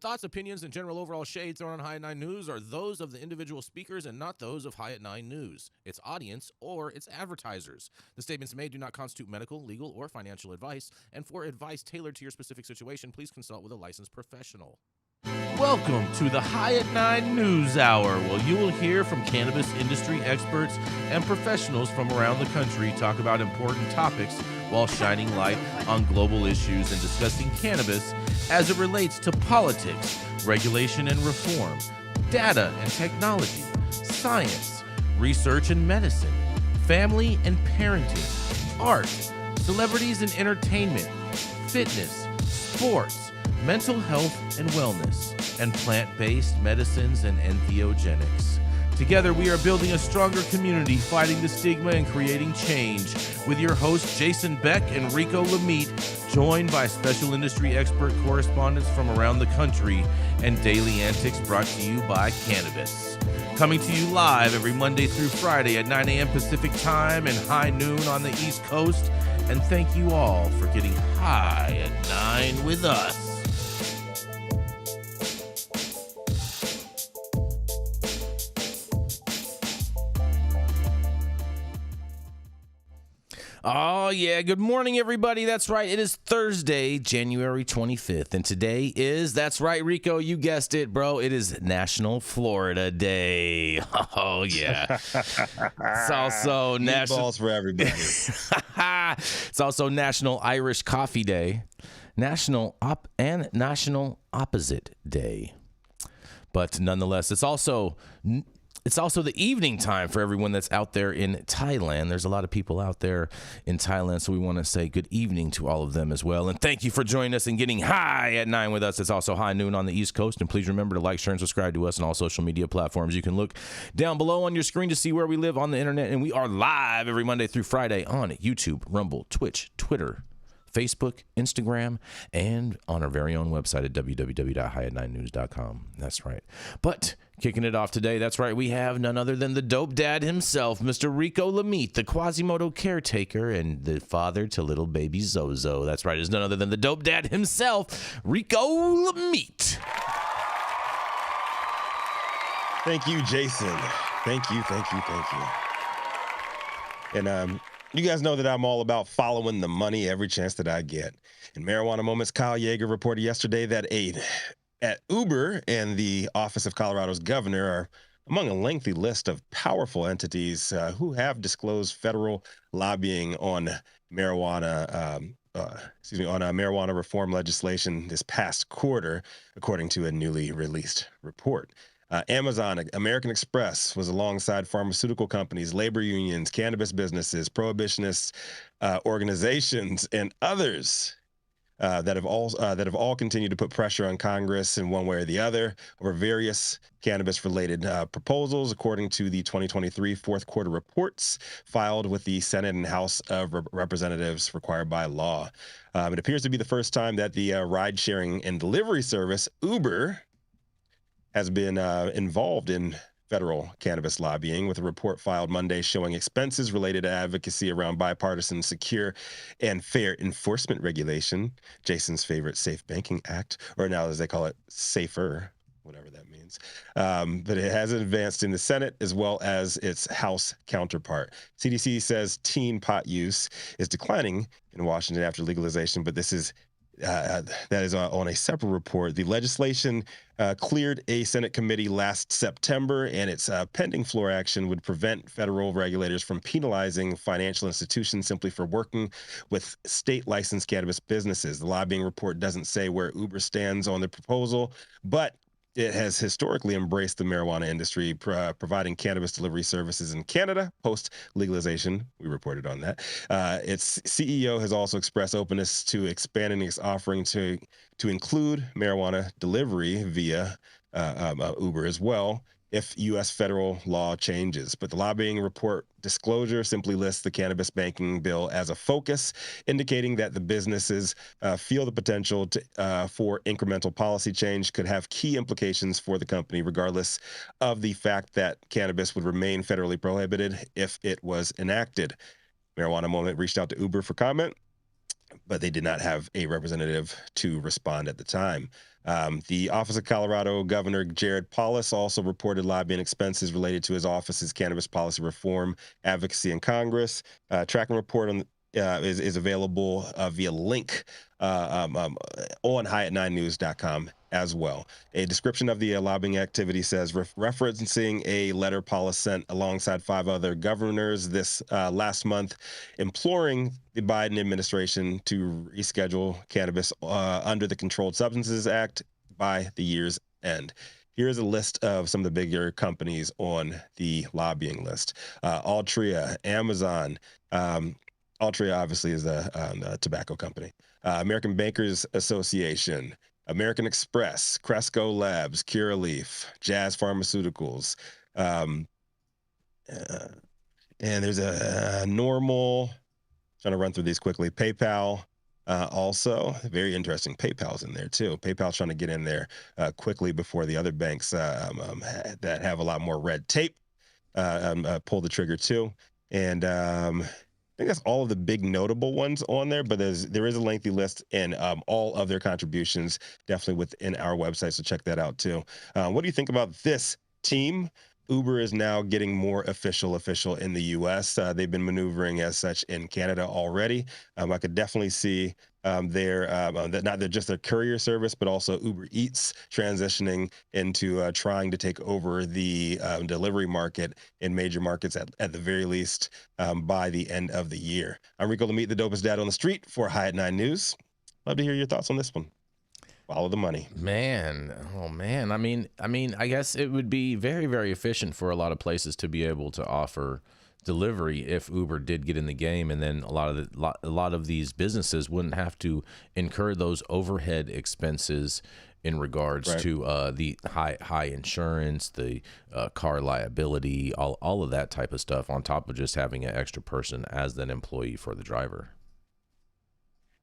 thoughts, opinions, and general overall shade thrown on High at 9 News are those of the individual speakers and not those of High at 9 News, its audience, or its advertisers. The statements made do not constitute medical, legal, or financial advice, and for advice tailored to your specific situation, please consult with a licensed professional. Welcome to the High at 9 News Hour, where you will hear from cannabis industry experts and professionals from around the country talk about important topics while shining light on global issues and discussing cannabis as it relates to politics, regulation and reform, data and technology, science, research and medicine, family and parenting, art, celebrities and entertainment, fitness, sports, mental health and wellness, and plant-based medicines and entheogenics. Together, we are building a stronger community, fighting the stigma and creating change. With your hosts, Jason Beck and Rico Lamitte, joined by special industry expert correspondents from around the country, and daily antics brought to you by Cannabis. Coming to you live every Monday through Friday at 9 a.m. Pacific Time and high noon on the East Coast. And thank you all for getting high at 9 with us. Oh, yeah. Good morning, everybody. That's right. It is Thursday, January 25th. And today is, that's right, Rico, you guessed it, bro. It is National Florida Day. Oh, yeah. It's also National... Meatballs for everybody. It's also National Irish Coffee Day, National Opposite Day. But nonetheless, it's also the evening time for everyone that's out there in Thailand. There's a lot of people out there in Thailand, so we want to say good evening to all of them as well. And thank you for joining us and getting high at 9 with us. It's also high noon on the East Coast. And please remember to like, share, and subscribe to us on all social media platforms. You can look down below on your screen to see where we live on the internet. And we are live every Monday through Friday on YouTube, Rumble, Twitch, Twitter, Facebook, Instagram, and on our very own website at www.highat9news.com. That's right. But kicking it off today, that's right, we have none other than the dope dad himself, Mr. Rico Lamitte, the Quasimodo caretaker and the father to little baby Zozo. That's right, it's none other than the dope dad himself, Rico Lamitte. Thank you, Jason. Thank you. And you guys know that I'm all about following the money every chance that I get. In Marijuana Moments, Kyle Yeager reported yesterday that at Uber and the Office of Colorado's governor are among a lengthy list of powerful entities who have disclosed federal lobbying on marijuana marijuana reform legislation this past quarter, according to a newly released report. Amazon, American Express was alongside pharmaceutical companies, labor unions, cannabis businesses, prohibitionists, organizations, and others that have all continued to put pressure on Congress in one way or the other over various cannabis-related proposals, according to the 2023 fourth quarter reports filed with the Senate and House of Representatives required by law. It appears to be the first time that the ride-sharing and delivery service, Uber, has been involved in federal cannabis lobbying, with a report filed Monday showing expenses related to advocacy around bipartisan, secure, and fair enforcement regulation, Jason's favorite Safe Banking Act, or now as they call it, Schafer, whatever that means. But it has advanced in the Senate as well as its House counterpart. CDC says teen pot use is declining in Washington after legalization, but this is that is on a separate report. The legislation cleared a Senate committee last September, and its pending floor action would prevent federal regulators from penalizing financial institutions simply for working with state-licensed cannabis businesses. The lobbying report doesn't say where Uber stands on the proposal, but it has historically embraced the marijuana industry, providing cannabis delivery services in Canada post-legalization. We reported on that. Its CEO has also expressed openness to expanding its offering to include marijuana delivery via Uber as well, if U.S. federal law changes. But the lobbying report disclosure simply lists the cannabis banking bill as a focus, indicating that the businesses feel the potential for incremental policy change could have key implications for the company, regardless of the fact that cannabis would remain federally prohibited if it was enacted. Marijuana Moment reached out to Uber for comment. but they did not have a representative to respond at the time. The Office of Colorado Governor Jared Polis also reported lobbying expenses related to his office's cannabis policy reform advocacy in Congress. Tracking report is available via link on high9news.com as well. A description of the lobbying activity says, referencing a letter Polis sent alongside 5 other governors this last month, imploring the Biden administration to reschedule cannabis under the Controlled Substances Act by the year's end. Here's a list of some of the bigger companies on the lobbying list. Altria, Amazon. Altria obviously is a tobacco company. American Bankers Association, American Express, Cresco Labs, Curaleaf, Jazz Pharmaceuticals, and there's a normal. Trying to run through these quickly. PayPal, also very interesting. PayPal's in there too. PayPal's trying to get in there quickly before the other banks that have a lot more red tape pull the trigger too. And I think that's all of the big notable ones on there, but there is a lengthy list and all of their contributions definitely within our website, so check that out too. What do you think about this team? Uber is now getting more official in the U.S. They've been maneuvering as such in Canada already. I could definitely see that not just their courier service, but also Uber Eats transitioning into trying to take over the delivery market in major markets at the very least by the end of the year. I'm Rico Lamitte, the dopest dad on the street for High at 9 News. Love to hear your thoughts on this one. Follow the money. Man, oh man. I mean, I guess it would be very, very efficient for a lot of places to be able to offer delivery if Uber did get in the game, and then a lot of these businesses wouldn't have to incur those overhead expenses in regards to the high insurance, the car liability, all of that type of stuff, on top of just having an extra person as an employee for the driver.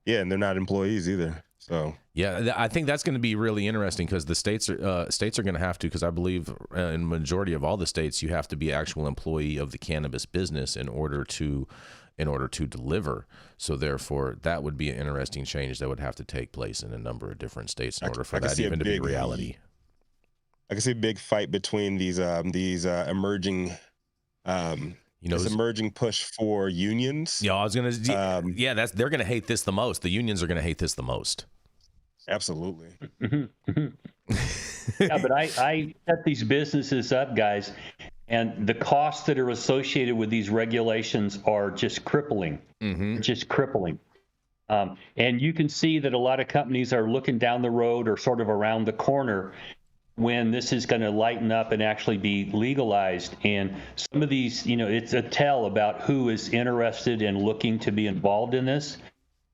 Yeah, and they're not employees either. So yeah, I think that's going to be really interesting, because the states are going to have to, because I believe in majority of all the states you have to be actual employee of the cannabis business in order to deliver. So therefore, that would be an interesting change that would have to take place in a number of different states in order for that even to be reality. I can see a big fight between these emerging. This emerging push for unions. Yeah, I was gonna. They're gonna hate this the most. The unions are gonna hate this the most. Absolutely. Yeah, but I set these businesses up, guys, and the costs that are associated with these regulations are just crippling. Just crippling. And you can see that a lot of companies are looking down the road or sort of around the corner when this is going to lighten up and actually be legalized. And some of these, it's a tell about who is interested in looking to be involved in this.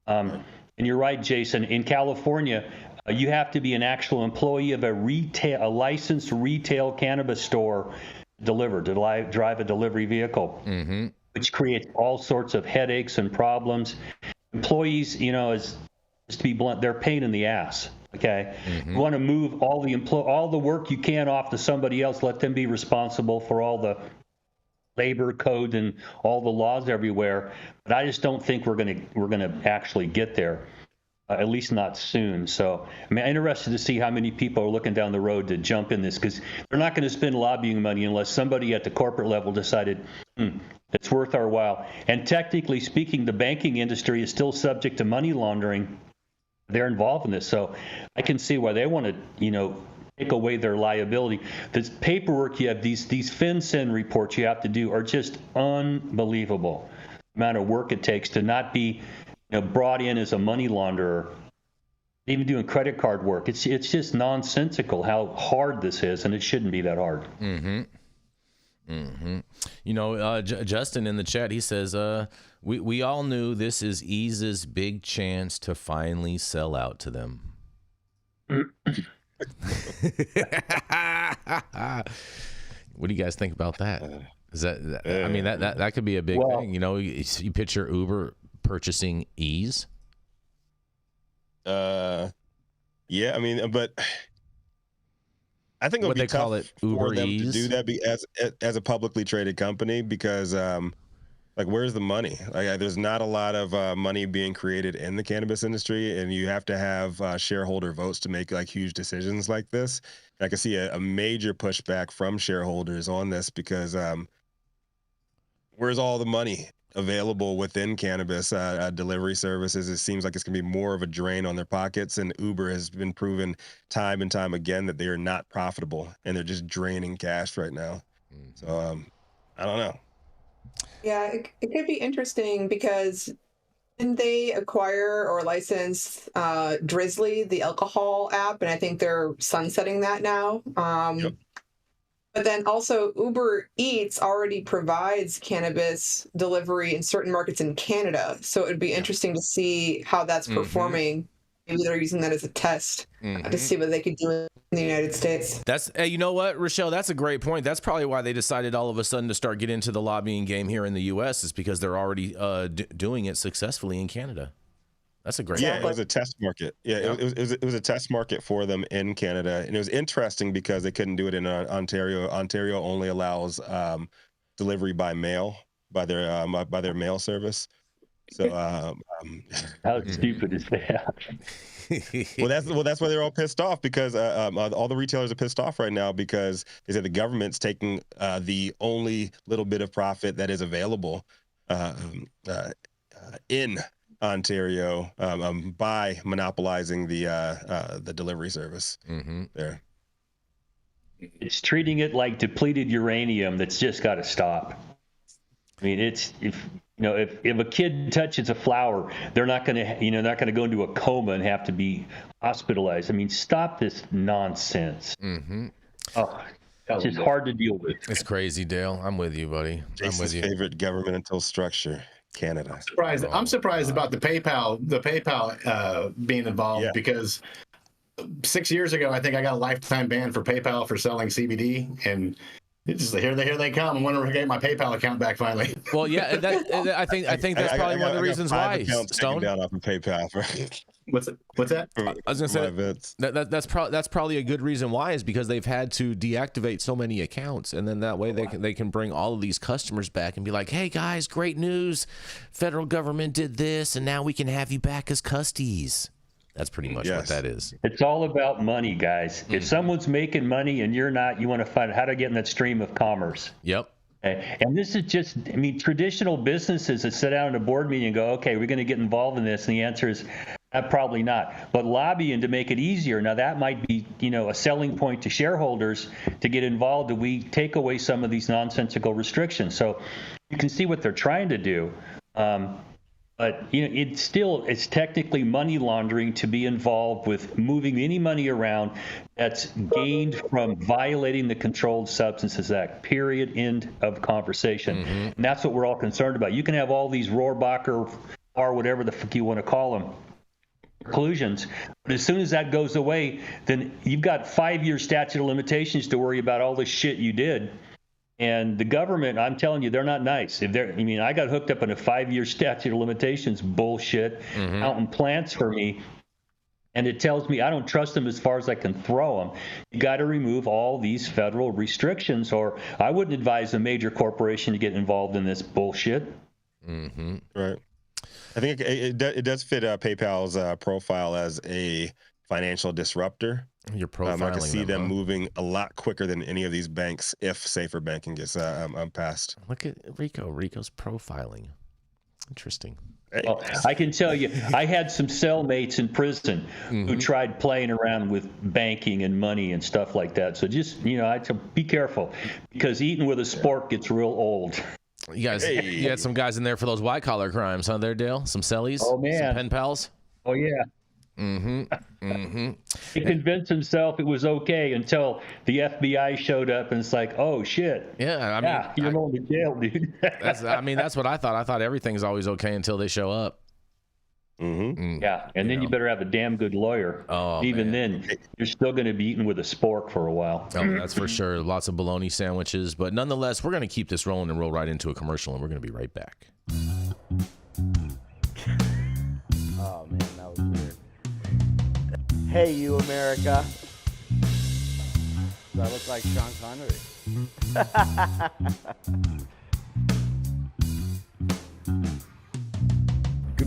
And you're right, Jason. In California, you have to be an actual employee of a licensed retail cannabis store to drive a delivery vehicle, which creates all sorts of headaches and problems. Employees, to be blunt, they're a pain in the ass. Okay, you want to move all the work you can off to somebody else. Let them be responsible for all the labor code and all the laws everywhere. But I just don't think we're gonna actually get there, at least not soon. So I'm interested to see how many people are looking down the road to jump in this, because they're not going to spend lobbying money unless somebody at the corporate level decided it's worth our while. And technically speaking, the banking industry is still subject to money laundering. They're involved in this, so I can see why they want to, take away their liability. The paperwork you have, these FinCEN reports you have to do are just unbelievable. The amount of work it takes to not be, brought in as a money launderer, even doing credit card work. It's just nonsensical how hard this is, and it shouldn't be that hard. Justin in the chat, he says, we all knew this is Ease's big chance to finally sell out to them. What do you guys think about that? Is that I mean, that could be a big thing. You picture Uber purchasing Ease. Yeah, I mean, but I think it would be tough for them to do that as a publicly traded company, because Like, where's the money? Like, there's not a lot of money being created in the cannabis industry, and you have to have shareholder votes to make like huge decisions like this. And I can see a major pushback from shareholders on this because where's all the money available within cannabis delivery services? It seems like it's going to be more of a drain on their pockets, and Uber has been proven time and time again that they are not profitable, and they're just draining cash right now. So I don't know. Yeah, it could be interesting because didn't they acquire or license Drizzly, the alcohol app, and I think they're sunsetting that now. Yep. But then also Uber Eats already provides cannabis delivery in certain markets in Canada. So it would be interesting to see how that's performing. Maybe they're using that as a test to see what they could do in the United States. That's you know what, Rachelle, that's a great point. That's probably why they decided all of a sudden to start getting into the lobbying game here in the U.S. is because they're already doing it successfully in Canada. That's a great point. Yeah, it was a test market. Yeah, it was a test market for them in Canada, and it was interesting because they couldn't do it in Ontario. Ontario only allows delivery by mail by their mail service. So how stupid is that? that's why they're all pissed off because all the retailers are pissed off right now because they said the government's taking the only little bit of profit that is available in Ontario by monopolizing the delivery service there. It's treating it like depleted uranium that's just got to stop. I mean, if a kid touches a flower, they're not going to go into a coma and have to be hospitalized. I mean, stop this nonsense. Oh, it's just hard to deal with. It's crazy, Dale. I'm with you, buddy. Jason's I'm with you. favorite governmental structure, Canada. I'm surprised about the PayPal being involved because 6 years ago, I think I got a lifetime ban for PayPal for selling CBD, and it's just here they come. I'm wondering if I get my PayPal account back finally. Well, yeah, I think that's probably one of the reasons why. Stone down off of PayPal. What's that? I was gonna say that's probably a good reason why is because they've had to deactivate so many accounts, and then that way they can bring all of these customers back and be like, hey guys, great news, federal government did this, and now we can have you back as custies. That's pretty much what that is. It's all about money, guys. If someone's making money and you're not, you want to find out how to get in that stream of commerce. Yep. And this is just, I mean, traditional businesses that sit down in a board meeting and go, okay, we're going to get involved in this. And the answer is probably not. But lobbying to make it easier. Now, that might be, a selling point to shareholders to get involved. That we take away some of these nonsensical restrictions. So you can see what they're trying to do. But it's technically money laundering to be involved with moving any money around that's gained from violating the Controlled Substances Act. Period. End of conversation. And that's what we're all concerned about. You can have all these Rohrbacher or whatever the fuck you want to call them conclusions, but as soon as that goes away, then you've got 5-year statute of limitations to worry about all this shit you did. And the government, I'm telling you, they're not nice. I got hooked up in a 5-year statute of limitations bullshit out in plants for me. And it tells me I don't trust them as far as I can throw them. You got to remove all these federal restrictions, or I wouldn't advise a major corporation to get involved in this bullshit. Right. I think it does fit PayPal's profile as a financial disruptor. You're profiling I can see them moving a lot quicker than any of these banks if safer banking gets passed. Look at Rico's profiling. Interesting. Well, I can tell you, I had some cellmates in prison who tried playing around with banking and money and stuff like that. So just, I tell be careful because eating with a spork gets real old. You guys, you had some guys in there for those white collar crimes, huh? There, Dale. Some cellies. Oh man. Some pen pals. Oh yeah. He convinced himself it was okay until the FBI showed up and it's like, oh shit. Yeah, you're going to jail, dude. That's what I thought. I thought everything's always okay until they show up. Yeah, and then you better have a damn good lawyer. Oh, even then, you're still going to be eating with a spork for a while. Oh, that's for sure. Lots of bologna sandwiches, but nonetheless, we're going to keep this rolling and roll right into a commercial, and we're going to be right back. Oh man, that was weird. Hey, you America. Do I look like Sean Connery?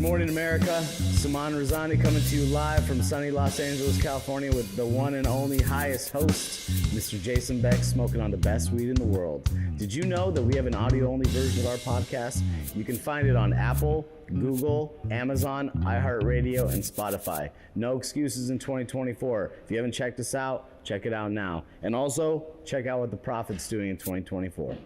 morning, America. Saman Razani coming to you live from sunny Los Angeles, California with the one and only highest host, Mr. Jason Beck, smoking on the best weed in the world. Did you know that we have an audio-only version of our podcast? You can find it on Apple, Google, Amazon, iHeartRadio, and Spotify. No excuses in 2024. If you haven't checked us out, check it out now. And also, check out what the Prophet's doing in 2024.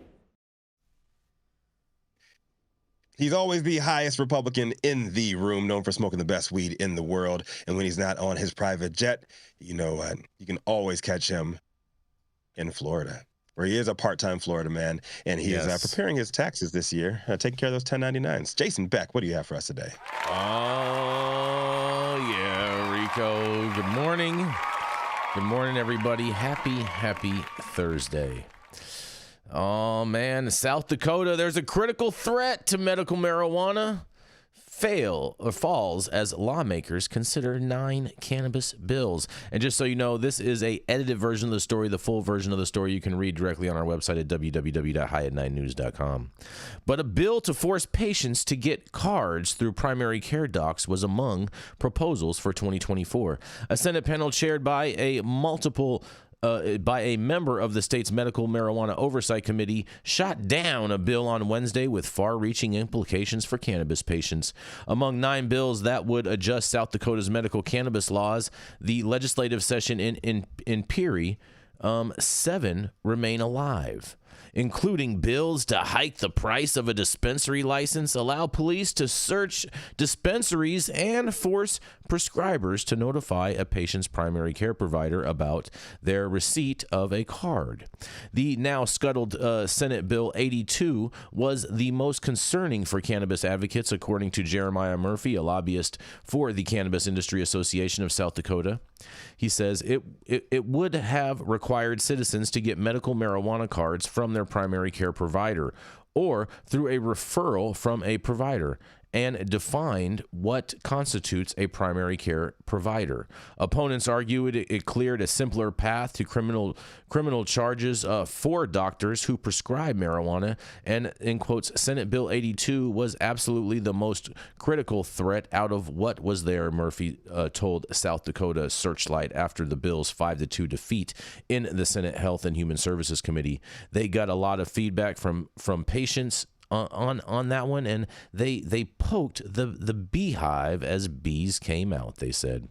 He's always the highest Republican in the room, known for smoking the best weed in the world. And when he's not on his private jet, you know what? You can always catch him in Florida, where he is a part-time Florida man, and he is preparing his taxes this year, taking care of those 1099s. Jason Beck, what do you have for us today? Oh, yeah, Rico. Good morning. Good morning, everybody. Happy Thursday. Oh, man, South Dakota, there's a critical threat to medical marijuana falls as lawmakers consider 9 cannabis bills. And just so you know, this is a edited version of the story. The full version of the story you can read directly on our website at www.highat9news.com. But a bill to force patients to get cards through primary care docs was among proposals for 2024. A Senate panel chaired by a member of the state's Medical Marijuana Oversight Committee shot down a bill on Wednesday with far-reaching implications for cannabis patients. Among 9 bills that would adjust South Dakota's medical cannabis laws, the legislative session in Peary, 7 remain alive, including bills to hike the price of a dispensary license, allow police to search dispensaries, and force prescribers to notify a patient's primary care provider about their receipt of a card. The now scuttled Senate Bill 82 was the most concerning for cannabis advocates, according to Jeremiah Murphy, a lobbyist for the Cannabis Industry Association of South Dakota. He says it would have required citizens to get medical marijuana cards from their primary care provider or through a referral from a provider, and defined what constitutes a primary care provider. Opponents argue it cleared a simpler path to criminal charges for doctors who prescribe marijuana, and, in quotes, Senate Bill 82 was absolutely the most critical threat out of what was there, Murphy told South Dakota Searchlight after the bill's 5-2 defeat in the Senate Health and Human Services Committee. They got a lot of feedback from patients on that one, and they poked the beehive as bees came out, they said.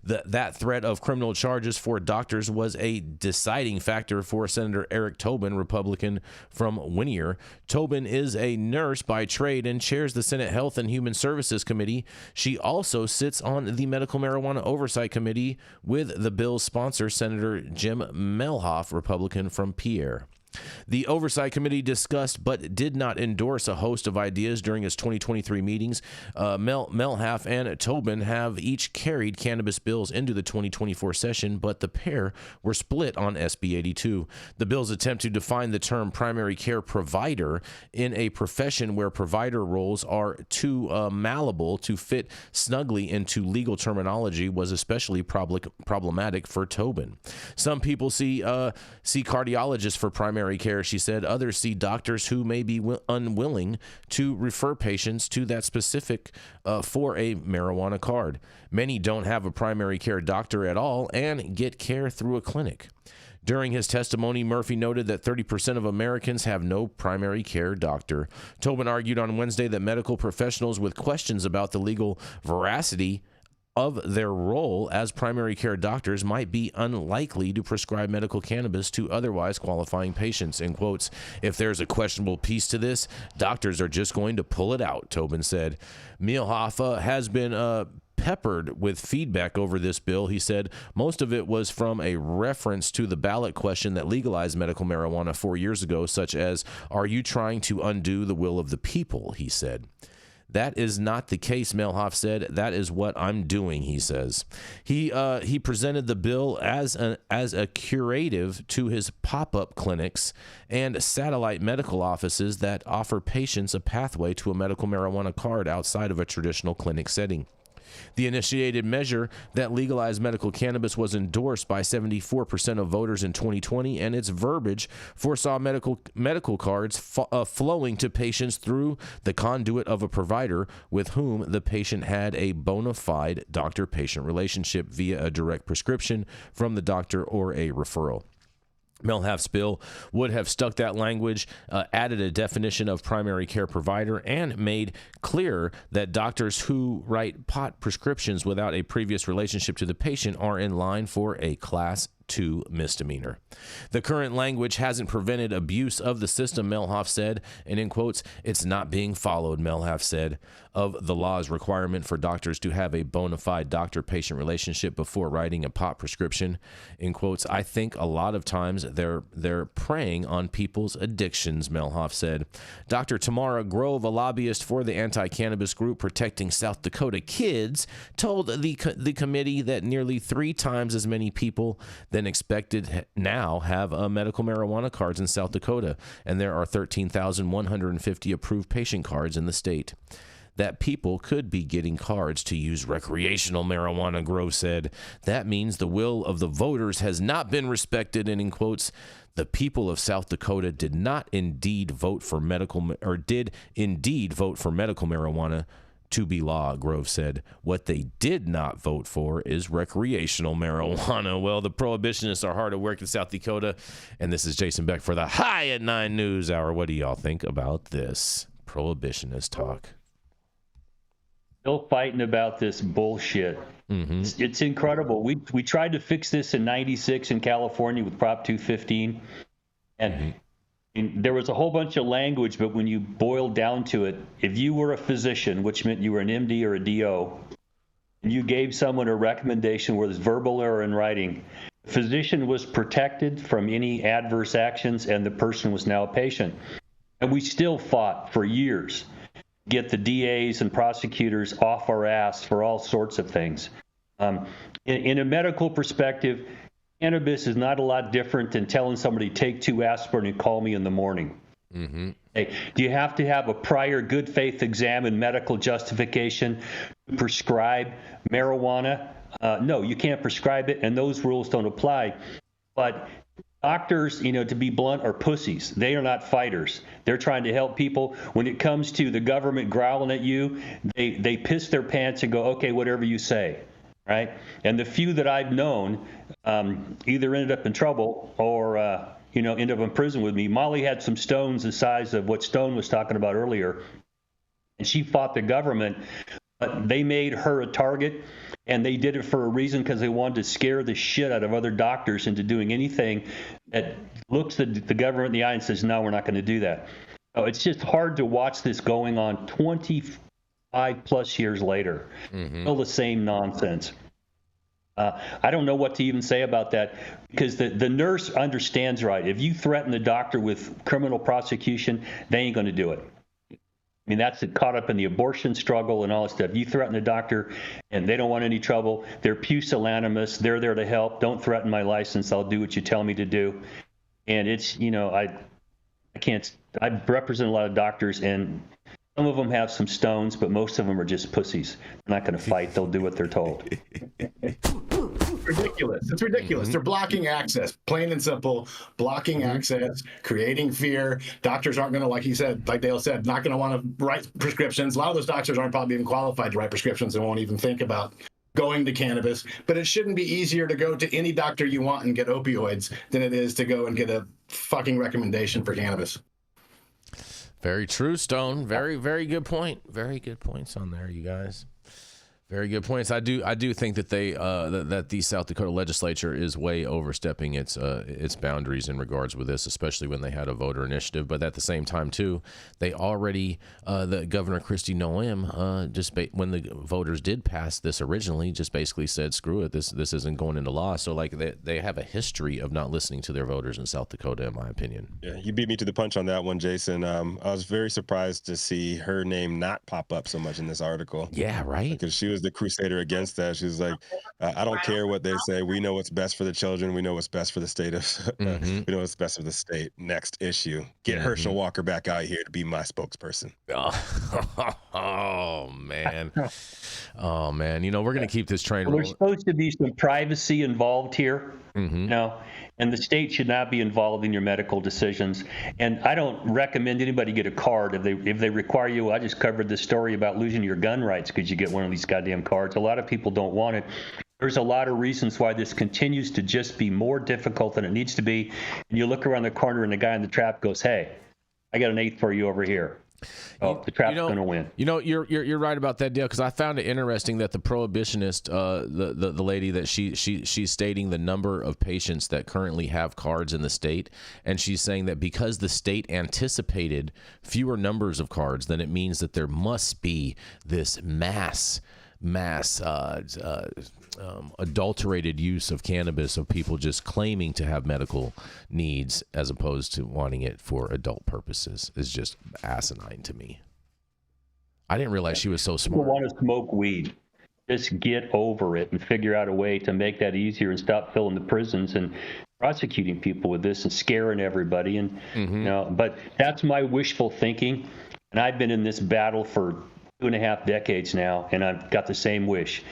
That threat of criminal charges for doctors was a deciding factor for Senator Eric Tobin, Republican from Whittier. Tobin is a nurse by trade and chairs the Senate Health and Human Services Committee. She also sits on the Medical Marijuana Oversight Committee with the bill's sponsor, Senator Jim Melhoff, Republican from Pierre. The Oversight Committee discussed but did not endorse a host of ideas during its 2023 meetings. Melhoff and Tobin have each carried cannabis bills into the 2024 session, but the pair were split on SB 82. The bill's attempt to define the term primary care provider in a profession where provider roles are too malleable to fit snugly into legal terminology was especially problematic for Tobin. Some people see cardiologists for primary care, she said. Others see doctors who may be unwilling to refer patients to that specific for a marijuana card. Many don't have a primary care doctor at all and get care through a clinic. During his testimony, Murphy noted that 30% of Americans have no primary care doctor. Tobin argued on Wednesday that medical professionals with questions about the legal veracity of their role as primary care doctors might be unlikely to prescribe medical cannabis to otherwise qualifying patients. In quotes, if there's a questionable piece to this, doctors are just going to pull it out, Tobin said. Melhoff has been peppered with feedback over this bill. He said most of it was from a reference to the ballot question that legalized medical marijuana 4 years ago, such as, are you trying to undo the will of the people, he said. That is not the case, Melhoff said. That is what I'm doing, he says. He presented the bill as a curative to his pop-up clinics and satellite medical offices that offer patients a pathway to a medical marijuana card outside of a traditional clinic setting. The initiated measure that legalized medical cannabis was endorsed by 74% of voters in 2020, and its verbiage foresaw medical cards flowing to patients through the conduit of a provider with whom the patient had a bona fide doctor-patient relationship via a direct prescription from the doctor or a referral. Melhoff's bill would have stuck that language, added a definition of primary care provider, and made clear that doctors who write pot prescriptions without a previous relationship to the patient are in line for a Class 2 misdemeanor. The current language hasn't prevented abuse of the system, Melhoff said, and in quotes, "It's not being followed," Melhoff said, of the law's requirement for doctors to have a bona fide doctor-patient relationship before writing a pot prescription. In quotes, "I think a lot of times they're preying on people's addictions," Melhoff said. Dr. Tamara Grove, a lobbyist for the anti-cannabis group Protecting South Dakota Kids, told the committee that nearly 3 times as many people than expected now have medical marijuana cards in South Dakota, and there are 13,150 approved patient cards in the state. That people could be getting cards to use recreational marijuana, Grove said. That means the will of the voters has not been respected, and in quotes, "The people of South Dakota did indeed vote for medical marijuana to be law," Grove said. "What they did not vote for is recreational marijuana." Well, the prohibitionists are hard at work in South Dakota, and this is Jason Beck for the High at 9 News Hour. What do y'all think about this prohibitionist talk? Still fighting about this bullshit. It's incredible. We tried to fix this in '96 in California with Prop 215, and there was a whole bunch of language, but when you boiled down to it, if you were a physician, which meant you were an MD or a DO, and you gave someone a recommendation, whether it's verbal or in writing, the physician was protected from any adverse actions, and the person was now a patient. And we still fought for years to get the DAs and prosecutors off our ass for all sorts of things. In a medical perspective, cannabis is not a lot different than telling somebody, take 2 aspirin and call me in the morning. Hey, do you have to have a prior good faith exam and medical justification to prescribe marijuana? No, you can't prescribe it, and those rules don't apply. But doctors, to be blunt, are pussies. They are not fighters. They're trying to help people. When it comes to the government growling at you, they piss their pants and go, okay, whatever you say. Right? And the few that I've known either ended up in trouble or, ended up in prison with me. Molly had some stones the size of what Stone was talking about earlier, and she fought the government, but they made her a target, and they did it for a reason, because they wanted to scare the shit out of other doctors into doing anything that looks the government in the eye and says, no, we're not going to do that. So it's just hard to watch this going on 25+ years later. Still the same nonsense. I don't know what to even say about that, because the nurse understands, right? If you threaten the doctor with criminal prosecution, they ain't going to do it. I mean, that's caught up in the abortion struggle and all that stuff. You threaten the doctor and they don't want any trouble. They're pusillanimous. They're there to help. Don't threaten my license. I'll do what you tell me to do. And it's, I represent a lot of doctors, and some of them have some stones, but most of them are just pussies. They're not going to fight. They'll do what they're told. Ridiculous. It's ridiculous. They're blocking access, plain and simple, blocking access, creating fear. Doctors aren't going to, like Dale said, not going to want to write prescriptions. A lot of those doctors aren't probably even qualified to write prescriptions and won't even think about going to cannabis. But it shouldn't be easier to go to any doctor you want and get opioids than it is to go and get a fucking recommendation for cannabis. Very true, Stone. Very, very good point. Very good points on there, you guys. Very good points. I do think that that the South Dakota legislature is way overstepping its boundaries in regards with this, especially when they had a voter initiative. But at the same time, too, they already the Governor Kristi Noem when the voters did pass this originally, just basically said, screw it, this isn't going into law. So they have a history of not listening to their voters in South Dakota, in my opinion. Yeah, you beat me to the punch on that one, Jason. I was very surprised to see her name not pop up so much in this article. Yeah, right. Because she was the crusader against that. She's like, I don't care what they say. We know what's best for the children. We know what's best for the state of. We know what's best for the state. Next issue, get Herschel Walker back out here to be my spokesperson. Oh man, oh man. You know, we're gonna keep this train rolling. There's supposed to be some privacy involved here, you know, and the state should not be involved in your medical decisions. And I don't recommend anybody get a card if they require you. I just covered this story about losing your gun rights because you get one of these goddamn cards. A lot of people don't want it. There's a lot of reasons why this continues to just be more difficult than it needs to be. And you look around the corner and the guy in the trap goes, "Hey, I got an 8 for you over here." Oh, the trap's going to win. You know, you're right about that deal, because I found it interesting that the prohibitionist, the lady that she's stating the number of patients that currently have cards in the state, and she's saying that because the state anticipated fewer numbers of cards, then it means that there must be this mass adulterated use of cannabis, of people just claiming to have medical needs as opposed to wanting it for adult purposes, is just asinine to me. I didn't realize she was so smart. People want to smoke weed. Just get over it and figure out a way to make that easier and stop filling the prisons and prosecuting people with this and scaring everybody. And you know, but that's my wishful thinking. And I've been in this battle for 2.5 decades now, and I've got the same wish.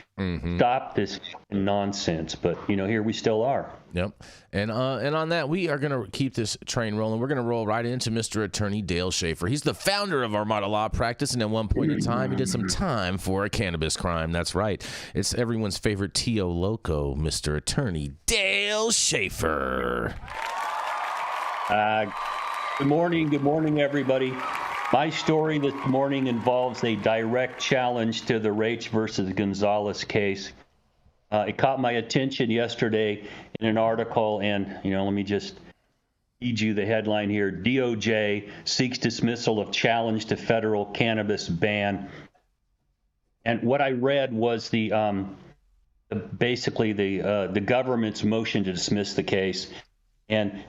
Stop this nonsense. But you know, here we still are. Yep. And on that, we are going to keep this train rolling. We're going to roll right into Mr. Attorney Dale Schafer. He's the founder of Armada Law Practice, and at one point in time, he did some time for a cannabis crime. That's right. It's everyone's favorite Tio Loco, Mr. Attorney Dale Schafer. Good morning, everybody. My story this morning involves a direct challenge to the Raich versus Gonzalez case. It caught my attention yesterday in an article, and let me just read you the headline here. DOJ seeks dismissal of challenge to federal cannabis ban. And what I read was basically the government's motion to dismiss the case. And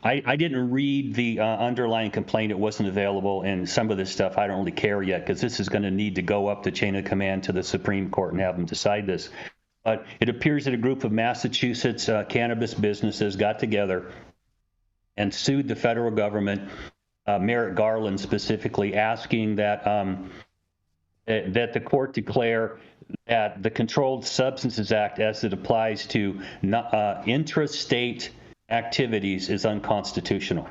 I didn't read the underlying complaint. It wasn't available. And some of this stuff I don't really care yet, because this is going to need to go up the chain of command to the Supreme Court and have them decide this. But it appears that a group of Massachusetts cannabis businesses got together and sued the federal government, Merrick Garland specifically, asking that that the court declare that the Controlled Substances Act, as it applies to intrastate activities, is unconstitutional.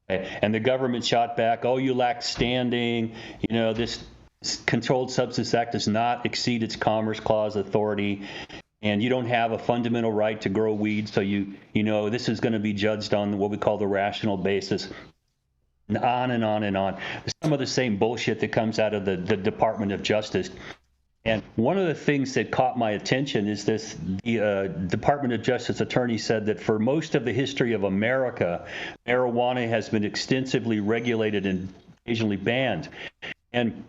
And the government shot back, "Oh, you lack standing. This Controlled Substances Act does not exceed its Commerce Clause authority, and you don't have a fundamental right to grow weed, so this is going to be judged on what we call the rational basis." And on and on and on. Some of the same bullshit that comes out of the Department of Justice. And one of the things that caught my attention is the Department of Justice attorney said that for most of the history of America, marijuana has been extensively regulated and occasionally banned. And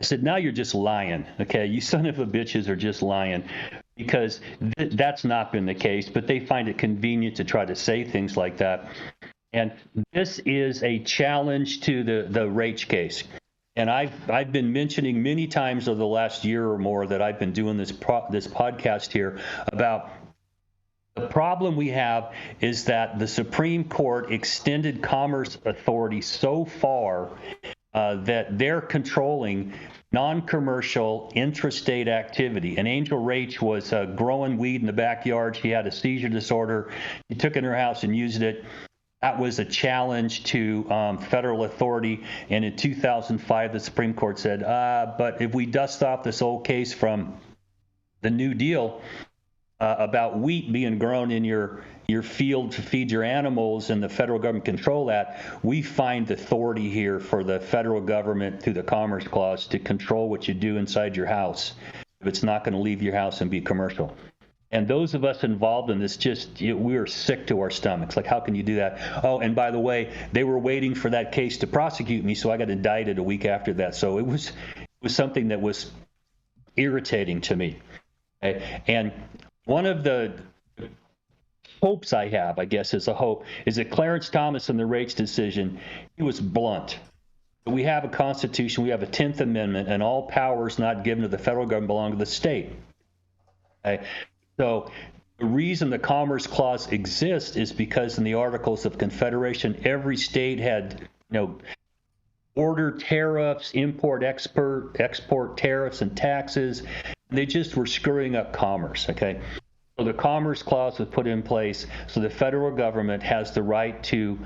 I said, now you're just lying, okay? You son of a bitches are just lying, because that's not been the case, but they find it convenient to try to say things like that. And this is a challenge to the Raich case. And I've been mentioning many times over the last year or more that I've been doing this podcast here about the problem we have is that the Supreme Court extended commerce authority so far that they're controlling non-commercial intrastate activity. And Angel Raich was growing weed in the backyard. She had a seizure disorder. She took it in her house and used it. That was a challenge to federal authority. And in 2005, the Supreme Court said, but if we dust off this old case from the New Deal about wheat being grown in your field to feed your animals and the federal government control that, we find authority here for the federal government through the Commerce Clause to control what you do inside your house if it's not going to leave your house and be commercial. And those of us involved in this, we are sick to our stomachs. Like, how can you do that? Oh, and by the way, they were waiting for that case to prosecute me, so I got indicted a week after that. So it was something that was irritating to me. Okay? And one of the hopes I have, I guess is a hope, is that Clarence Thomas in the Raich decision, he was blunt. We have a Constitution, we have a 10th Amendment, and all powers not given to the federal government belong to the state. Okay? So the reason the Commerce Clause exists is because in the Articles of Confederation, every state had, border tariffs, export tariffs and taxes. They just were screwing up commerce, okay? So the Commerce Clause was put in place so the federal government has the right to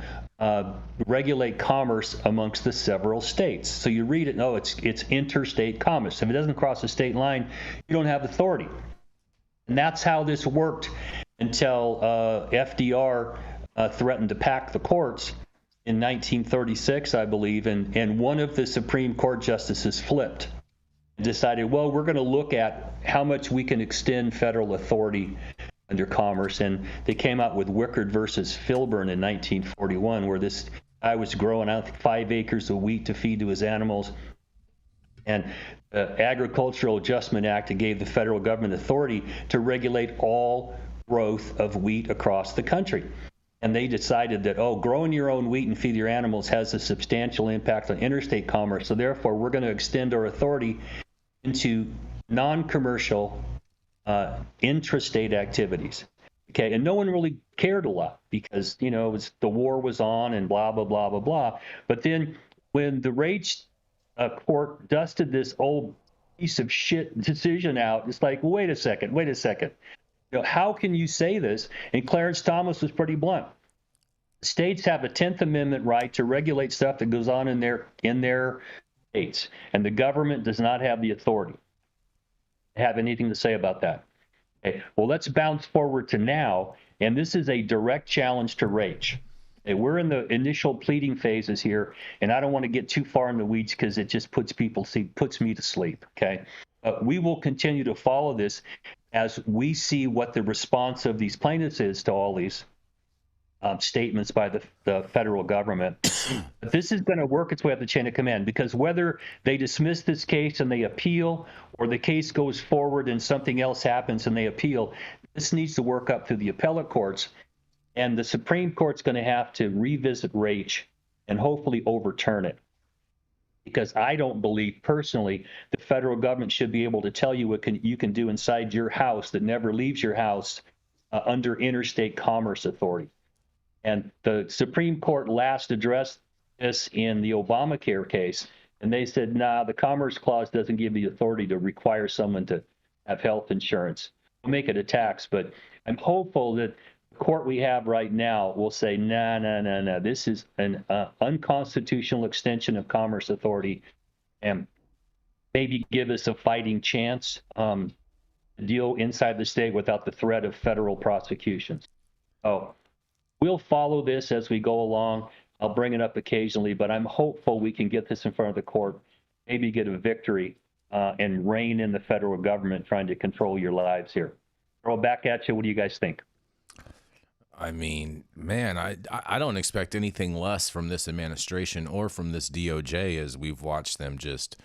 regulate commerce amongst the several states. So you read it, no, it's interstate commerce. If it doesn't cross the state line, you don't have authority. And that's how this worked until FDR threatened to pack the courts in 1936, I believe, and one of the Supreme Court justices flipped and decided, well, we're going to look at how much we can extend federal authority under commerce. And they came out with Wickard versus Filburn in 1941, where this guy was growing out 5 acres of wheat to feed to his animals. And the Agricultural Adjustment Act gave the federal government authority to regulate all growth of wheat across the country. And they decided that, growing your own wheat and feed your animals has a substantial impact on interstate commerce. So therefore, we're going to extend our authority into non-commercial intrastate activities. Okay, and no one really cared a lot because, the war was on and blah, blah, blah, blah, blah. But then when the Raich court dusted this old piece of shit decision out, it's like, wait a second. How can you say this? And Clarence Thomas was pretty blunt. States have a 10th Amendment right to regulate stuff that goes on in their states, and the government does not have the authority to have anything to say about that. Okay. Well, let's bounce forward to now, and this is a direct challenge to Raich. Okay. We're in the initial pleading phases here, and I don't want to get too far in the weeds because it just puts me to sleep. Okay. We will continue to follow this as we see what the response of these plaintiffs is to all these statements by the federal government. But this is going to work its way up the chain of command, because whether they dismiss this case and they appeal, or the case goes forward and something else happens and they appeal, this needs to work up through the appellate courts. And the Supreme Court's going to have to revisit Raich and hopefully overturn it. Because I don't believe personally the federal government should be able to tell you what you can do inside your house that never leaves your house under interstate commerce authority. And the Supreme Court last addressed this in the Obamacare case, and they said, nah, the Commerce Clause doesn't give the authority to require someone to have health insurance. We'll make it a tax, but I'm hopeful that the court we have right now will say, no, this is an unconstitutional extension of commerce authority, and maybe give us a fighting chance to deal inside the state without the threat of federal prosecutions. We'll follow this as we go along. I'll bring it up occasionally, but I'm hopeful we can get this in front of the court, maybe get a victory, and rein in the federal government trying to control your lives here. Throw it back at you. What do you guys think? I mean, man, I don't expect anything less from this administration or from this DOJ, as we've watched them just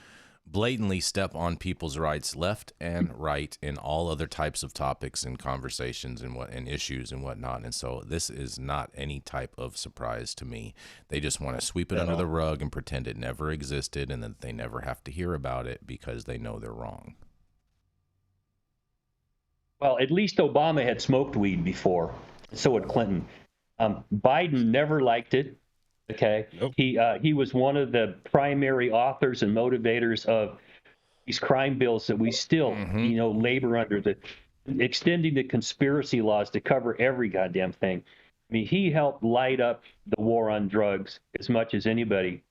blatantly step on people's rights left and right in all other types of topics and conversations and issues and whatnot. And so this is not any type of surprise to me. They just want to sweep it under the rug and pretend it never existed and that they never have to hear about it because they know they're wrong. Well, at least Obama had smoked weed before. So had Clinton. Biden never liked it. Okay. Nope. He was one of the primary authors and motivators of these crime bills that we still, labor under, extending the conspiracy laws to cover every goddamn thing. I mean, he helped light up the war on drugs as much as anybody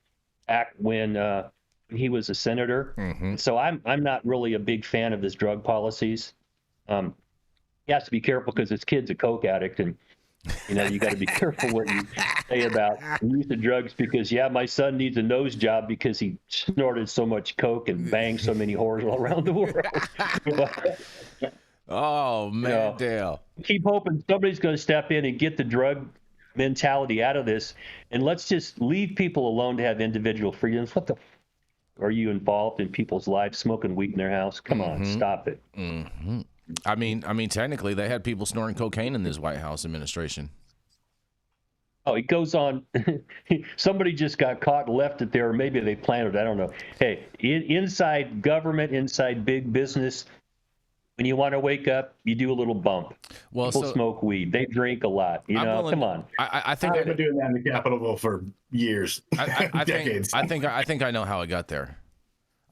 back when he was a senator. So I'm not really a big fan of his drug policies. He has to be careful because his kid's a coke addict, and you got to be careful what you say about use of drugs, because my son needs a nose job because he snorted so much coke and banged so many whores all around the world. Oh man, Dale. Keep hoping somebody's going to step in and get the drug mentality out of this, and let's just leave people alone to have individual freedoms. What the are you involved in people's lives, smoking weed in their house? Come on, stop it. I mean, technically, they had people snorting cocaine in this White House administration. Oh, it goes on. Somebody just got caught and left it there, or maybe they planted it. I don't know. Hey, inside government, inside big business, when you want to wake up, you do a little bump. Well, People smoke weed. They drink a lot. Come on. I think I've been doing that in the Capitol for years, decades. I think I know how it got there.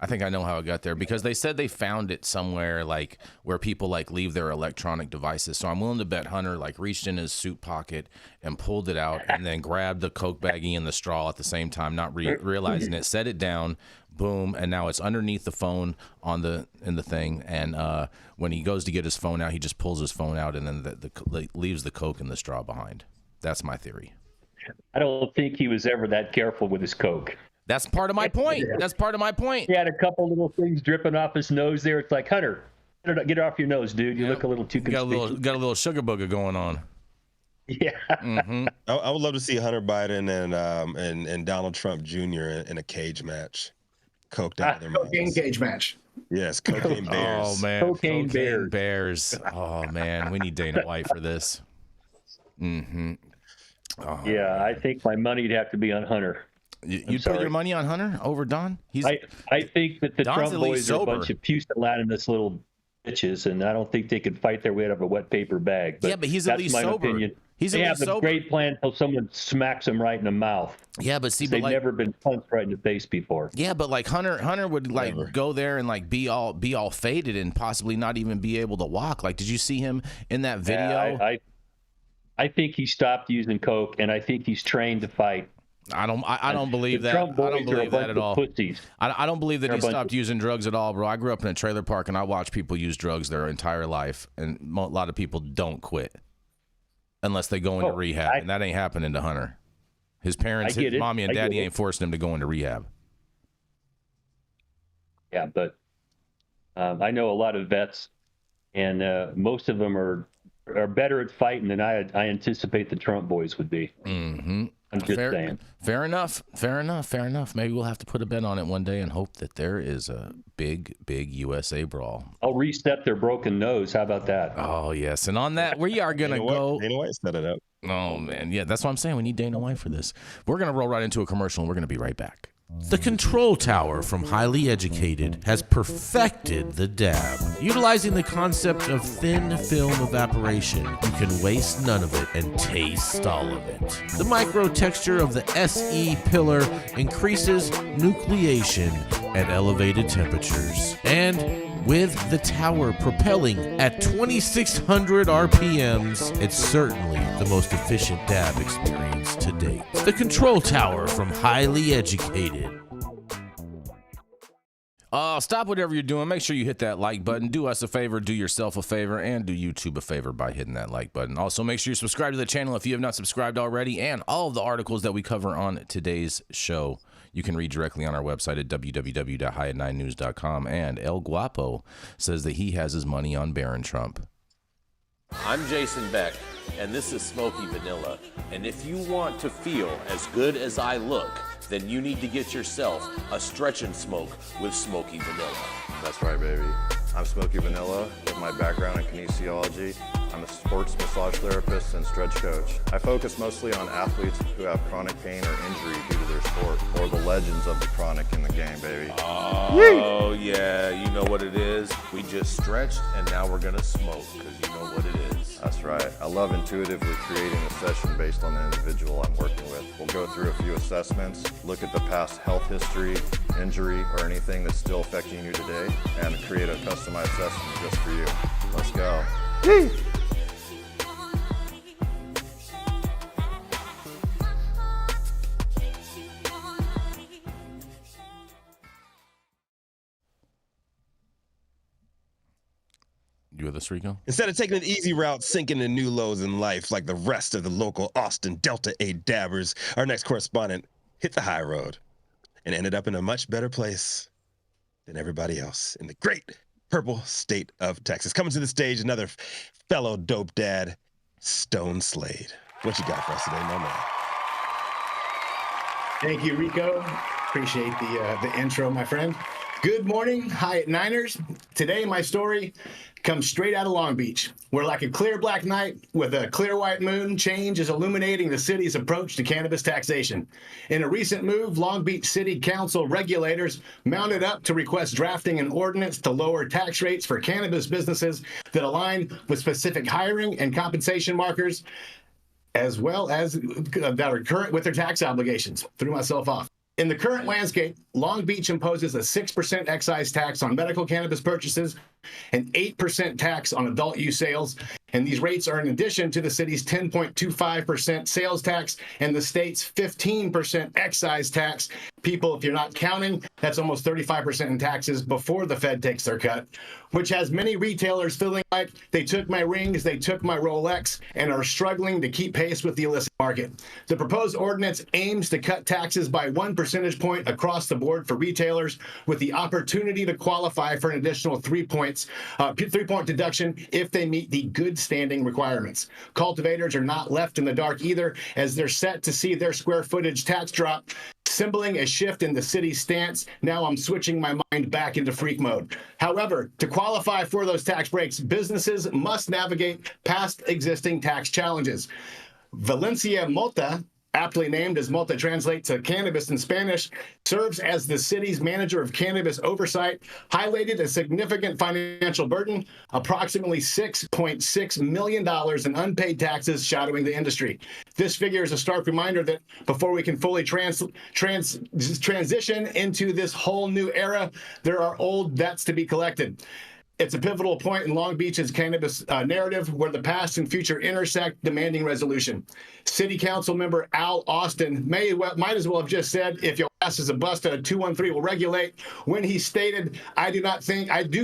I think I know how it got there because they said they found it somewhere like where people like leave their electronic devices. So I'm willing to bet Hunter like reached in his suit pocket and pulled it out and then grabbed the Coke baggie and the straw at the same time, not realizing it, set it down, boom, and now it's underneath the phone in the thing. And when he goes to get his phone out, he just pulls his phone out and then leaves the Coke and the straw behind. That's my theory. I don't think he was ever that careful with his Coke. That's part of my point. That's part of my point. He had a couple little things dripping off his nose there. It's like, Hunter, get it off your nose, dude. You look a little too conspicuous. Got a little sugar booger going on. Yeah. Mm-hmm. I would love to see Hunter Biden and Donald Trump Jr. in a cage match. Coked out of their minds. Cocaine cage match. Yes, cocaine bears. Oh man, cocaine bears. Oh man, we need Dana White for this. Mm-hmm. Oh, yeah, I think my money'd have to be on Hunter. You put your money on Hunter over Don? I think that the Don's Trump boys are a bunch of pusillanimous little bitches, and I don't think they could fight their way out of a wet paper bag. But yeah, but he's at least sober. Opinion. They have a great plan until someone smacks them right in the mouth. Yeah, but see, they've never been punched right in the face before. Yeah, but like Hunter would like go there and like be all faded and possibly not even be able to walk. Like, did you see him in that video? I think he stopped using coke, and I think he's trained to fight. I don't believe that. I don't believe that at all. I don't believe that he stopped using drugs at all, bro. I grew up in a trailer park and I watched people use drugs their entire life, and a lot of people don't quit unless they go into rehab, and that ain't happening to Hunter. His parents, his mommy and daddy ain't forcing him to go into rehab. Yeah, but I know a lot of vets, and most of them are better at fighting than I anticipate the Trump boys would be. Mm-hmm. I'm just saying. Fair enough. Maybe we'll have to put a bet on it one day and hope that there is a big USA brawl. I'll reset their broken nose. How about that? Oh, yes. And on that, we are going to go. Dana White set it up. Oh, man. Yeah, that's what I'm saying. We need Dana White for this. We're going to roll right into a commercial, and we're going to be right back. The Control Tower from Highly Educated has perfected the dab. Utilizing the concept of thin film evaporation, you can waste none of it and taste all of it. The micro texture of the SE pillar increases nucleation at elevated temperatures. And with the tower propelling at 2,600 RPMs, it's certainly the most efficient dab experience to date. The Control Tower from Highly Educated. Stop whatever you're doing. Make sure you hit that like button. Do us a favor, do yourself a favor, and do YouTube a favor by hitting that like button. Also, make sure you subscribe to the channel if you have not subscribed already, and all of the articles that we cover on today's show you can read directly on our website at www.highat9news.com. And El Guapo says that he has his money on Barron Trump. I'm Jason Beck, and this is Smoky Vanilla. And if you want to feel as good as I look, then you need to get yourself a stretch and smoke with Smoky Vanilla. That's right, baby. I'm Smoky Vanilla with my background in kinesiology. I'm a sports massage therapist and stretch coach. I focus mostly on athletes who have chronic pain or injury due to their sport, or the legends of the chronic in the game, baby. Oh, yeah, you know what it is. We just stretched, and now we're gonna smoke, because you know what it is. That's right. I love intuitively creating a session based on the individual I'm working with. We'll go through a few assessments, look at the past health history, injury, or anything that's still affecting you today, and create a customized session just for you. Let's go. Woo! You with us, Rico? Instead of taking an easy route, sinking to new lows in life like the rest of the local Austin Delta 8 dabbers, our next correspondent hit the high road and ended up in a much better place than everybody else in the great purple state of Texas. Coming to the stage, another fellow dope dad, Stone Slade. What you got for us today, my man? Thank you, Rico. Appreciate the intro, my friend. Good morning, Hyatt Niners. Today, my story comes straight out of Long Beach, where like a clear black night with a clear white moon, change is illuminating the city's approach to cannabis taxation. In a recent move, Long Beach City Council regulators mounted up to request drafting an ordinance to lower tax rates for cannabis businesses that align with specific hiring and compensation markers, as well as that are current with their tax obligations. Threw myself off. In the current landscape, Long Beach imposes a 6% excise tax on medical cannabis purchases, an 8% tax on adult use sales, and these rates are in addition to the city's 10.25% sales tax and the state's 15% excise tax. People, if you're not counting, that's almost 35% in taxes before the Fed takes their cut, which has many retailers feeling like they took my rings, they took my Rolex, and are struggling to keep pace with the illicit market. The proposed ordinance aims to cut taxes by 1 percentage point across the board for retailers, with the opportunity to qualify for an additional 3-point deduction if they meet the good standing requirements. Cultivators are not left in the dark either, as they're set to see their square footage tax drop, symboling a shift in the city's stance. Now I'm switching my mind back into freak mode. However, to qualify for those tax breaks, businesses must navigate past existing tax challenges. Valencia Mota, aptly named as Mota translates to cannabis in Spanish, serves as the city's manager of cannabis oversight, highlighted a significant financial burden, approximately $6.6 million in unpaid taxes shadowing the industry. This figure is a stark reminder that before we can fully transition into this whole new era, there are old debts to be collected. It's a pivotal point in Long Beach's cannabis narrative where the past and future intersect, demanding resolution. City Council member Al Austin might as well have just said, if your ass is a busta, 213 will regulate, when he stated, I do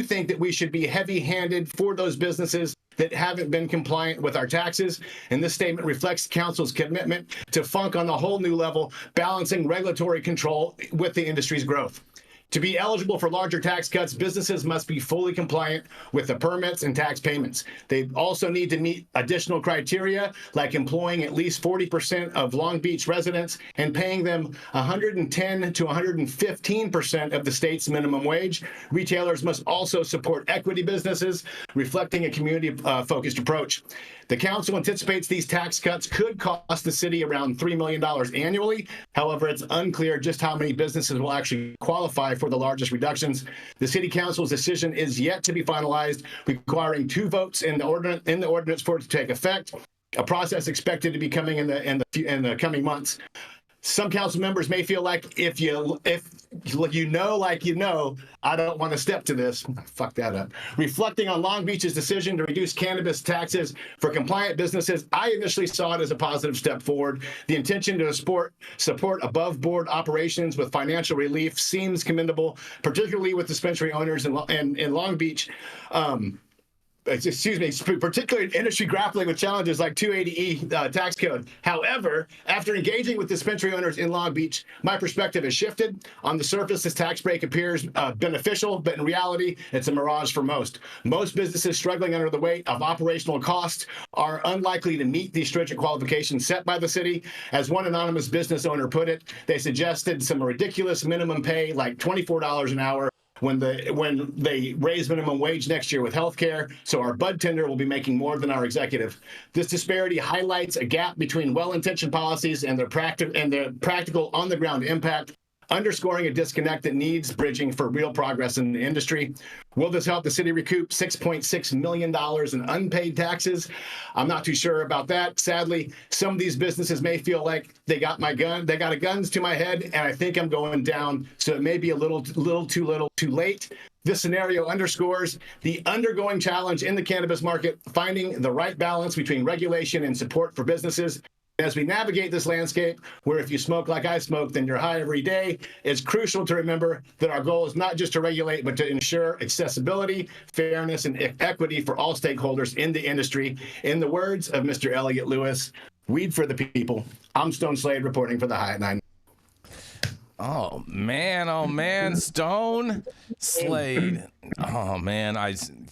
think that we should be heavy-handed for those businesses that haven't been compliant with our taxes. And this statement reflects Council's commitment to funk on a whole new level, balancing regulatory control with the industry's growth. To be eligible for larger tax cuts, businesses must be fully compliant with the permits and tax payments. They also need to meet additional criteria, like employing at least 40% of Long Beach residents and paying them 110 to 115% of the state's minimum wage. Retailers must also support equity businesses, reflecting a community-focused approach. The council anticipates these tax cuts could cost the city around $3 million annually. However, it's unclear just how many businesses will actually qualify for the largest reductions. The city council's decision is yet to be finalized, requiring 2 votes in the ordinance for it to take effect, a process expected to be coming in the coming months. Some council members may feel like if you know, I don't want to step to this. Fuck that up. Reflecting on Long Beach's decision to reduce cannabis taxes for compliant businesses, I initially saw it as a positive step forward. The intention to support above-board operations with financial relief seems commendable, particularly with dispensary owners in Long Beach. Particularly industry grappling with challenges like 280E tax code. However, after engaging with dispensary owners in Long Beach, my perspective has shifted. On the surface, this tax break appears beneficial, but in reality, it's a mirage for most. Most businesses struggling under the weight of operational costs are unlikely to meet the stringent qualifications set by the city. As one anonymous business owner put it, they suggested some ridiculous minimum pay, like $24 an hour, when they raise minimum wage next year with healthcare, so our bud tender will be making more than our executive. This disparity highlights a gap between well-intentioned policies and their practical on-the-ground impact, underscoring a disconnect that needs bridging for real progress in the industry. Will this help the city recoup $6.6 million in unpaid taxes? I'm not too sure about that. Sadly, some of these businesses may feel like they got a guns to my head, and I think I'm going down, so it may be a little too late. This scenario underscores the undergoing challenge in the cannabis market, finding the right balance between regulation and support for businesses. As we navigate this landscape, where if you smoke like I smoke, then you're high every day, it's crucial to remember that our goal is not just to regulate, but to ensure accessibility, fairness, and equity for all stakeholders in the industry. In the words of Mr. Elliott Lewis, weed for the people. I'm Stone Slade reporting for the Hyatt 9. Oh man, Stone Slade. Oh man,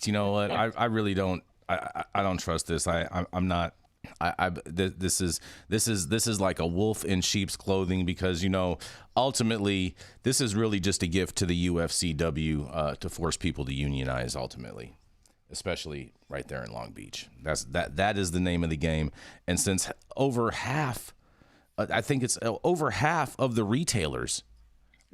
you know what? I really don't. I don't trust this. I'm not This is like a wolf in sheep's clothing, because ultimately this is really just a gift to the UFCW to force people to unionize ultimately, especially right there in Long Beach. That is the name of the game. And since over half, I think it's over half of the retailers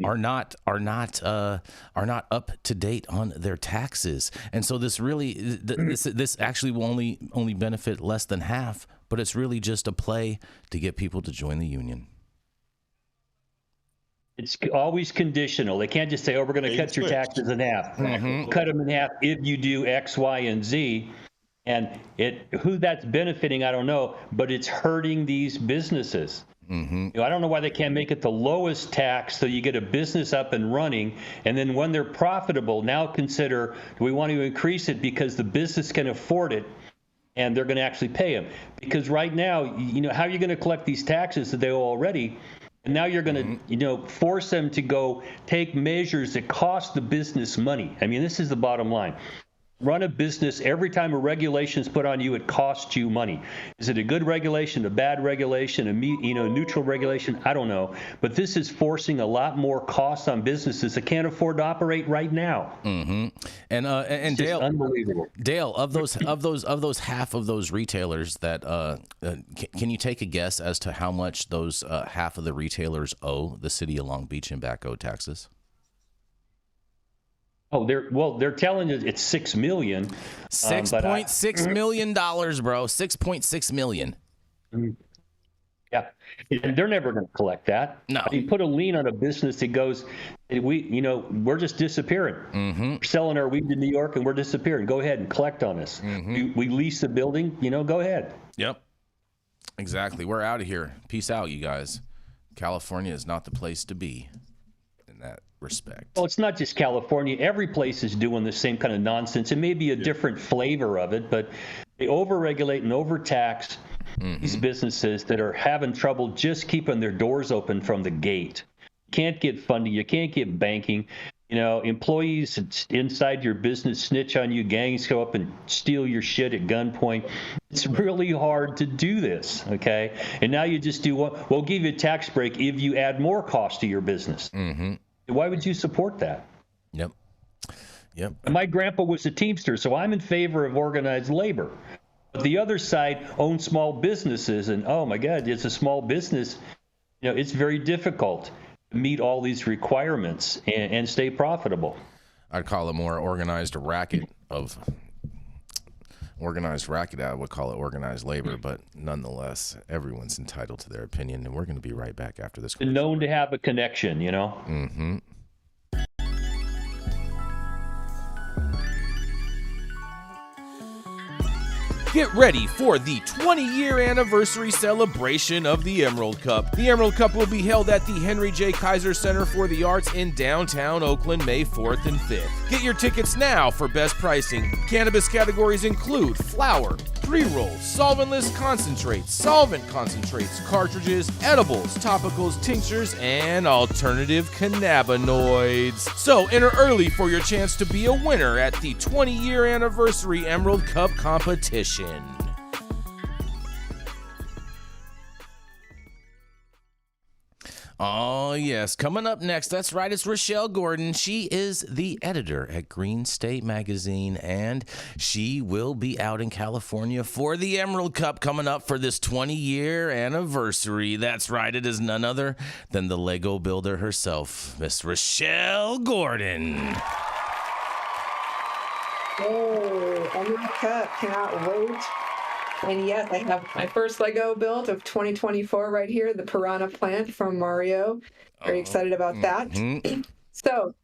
are not up to date on their taxes, and so this really this actually will only benefit less than half, but it's really just a play to get people to join the union. It's always conditional. They can't just say, "Oh, we're going to cut your taxes in half." Mm-hmm. Cut them in half if you do X, Y, and Z. And who that's benefiting, I don't know, but it's hurting these businesses. Mm-hmm. I don't know why they can't make it the lowest tax so you get a business up and running, and then when they're profitable, now consider, do we want to increase it because the business can afford it and they're going to actually pay them? Because right now, how are you going to collect these taxes that they owe already? And now you're going to, force them to go take measures that cost the business money. I mean, this is the bottom line. Run a business, every time a regulation is put on you, it costs you money. Is it a good regulation, a bad regulation, a neutral regulation? I don't know. But this is forcing a lot more costs on businesses that can't afford to operate right now. Mm-hmm. And Dale, unbelievable. Dale, of those half of those retailers that can you take a guess as to how much those half of the retailers owe the city of Long Beach in back owed taxes? Oh, they're telling you it's $6 million. $6.6 million, bro. $6.6 million. Yeah, and they're never going to collect that. No, you put a lien on a business that goes, we're just disappearing. Mm-hmm. We're selling our weed to New York and we're disappearing. Go ahead and collect on us. Mm-hmm. We lease the building. Go ahead. Yep, exactly. We're out of here. Peace out, you guys. California is not the place to be in that respect. Well, it's not just California. Every place is doing the same kind of nonsense. It may be a different flavor of it, but they overregulate and overtax these businesses that are having trouble just keeping their doors open from the gate. You can't get funding. You can't get banking. Employees inside your business snitch on you. Gangs go up and steal your shit at gunpoint. It's really hard to do this, okay? And now you just do we'll give you a tax break if you add more cost to your business. Mm-hmm. Why would you support that? Yep. And my grandpa was a Teamster, so I'm in favor of organized labor. But the other side owns small businesses, and oh my God, it's a small business. It's very difficult to meet all these requirements and stay profitable. I'd call it more organized racket. I would call it organized labor, but nonetheless, everyone's entitled to their opinion, and we're going to be right back after this. Known to have a connection, Mm-hmm. Get ready for the 20-year anniversary celebration of the Emerald Cup. The Emerald Cup will be held at the Henry J. Kaiser Center for the Arts in downtown Oakland, May 4th and 5th. Get your tickets now for best pricing. Cannabis categories include flower, pre-rolls, solventless concentrates, solvent concentrates, cartridges, edibles, topicals, tinctures, and alternative cannabinoids. So enter early for your chance to be a winner at the 20-year anniversary Emerald Cup competition. Oh, yes. Coming up next, that's right, it's Rachelle Gordon. She is the editor at Green State Magazine, and she will be out in California for the Emerald Cup coming up for this 20-year anniversary. That's right, it is none other than the Lego builder herself, Miss Rachelle Gordon. Oh, Emerald Cup, cannot wait. And yes, I have my first Lego build of 2024 right here, the Piranha plant from Mario. Very excited about that. So,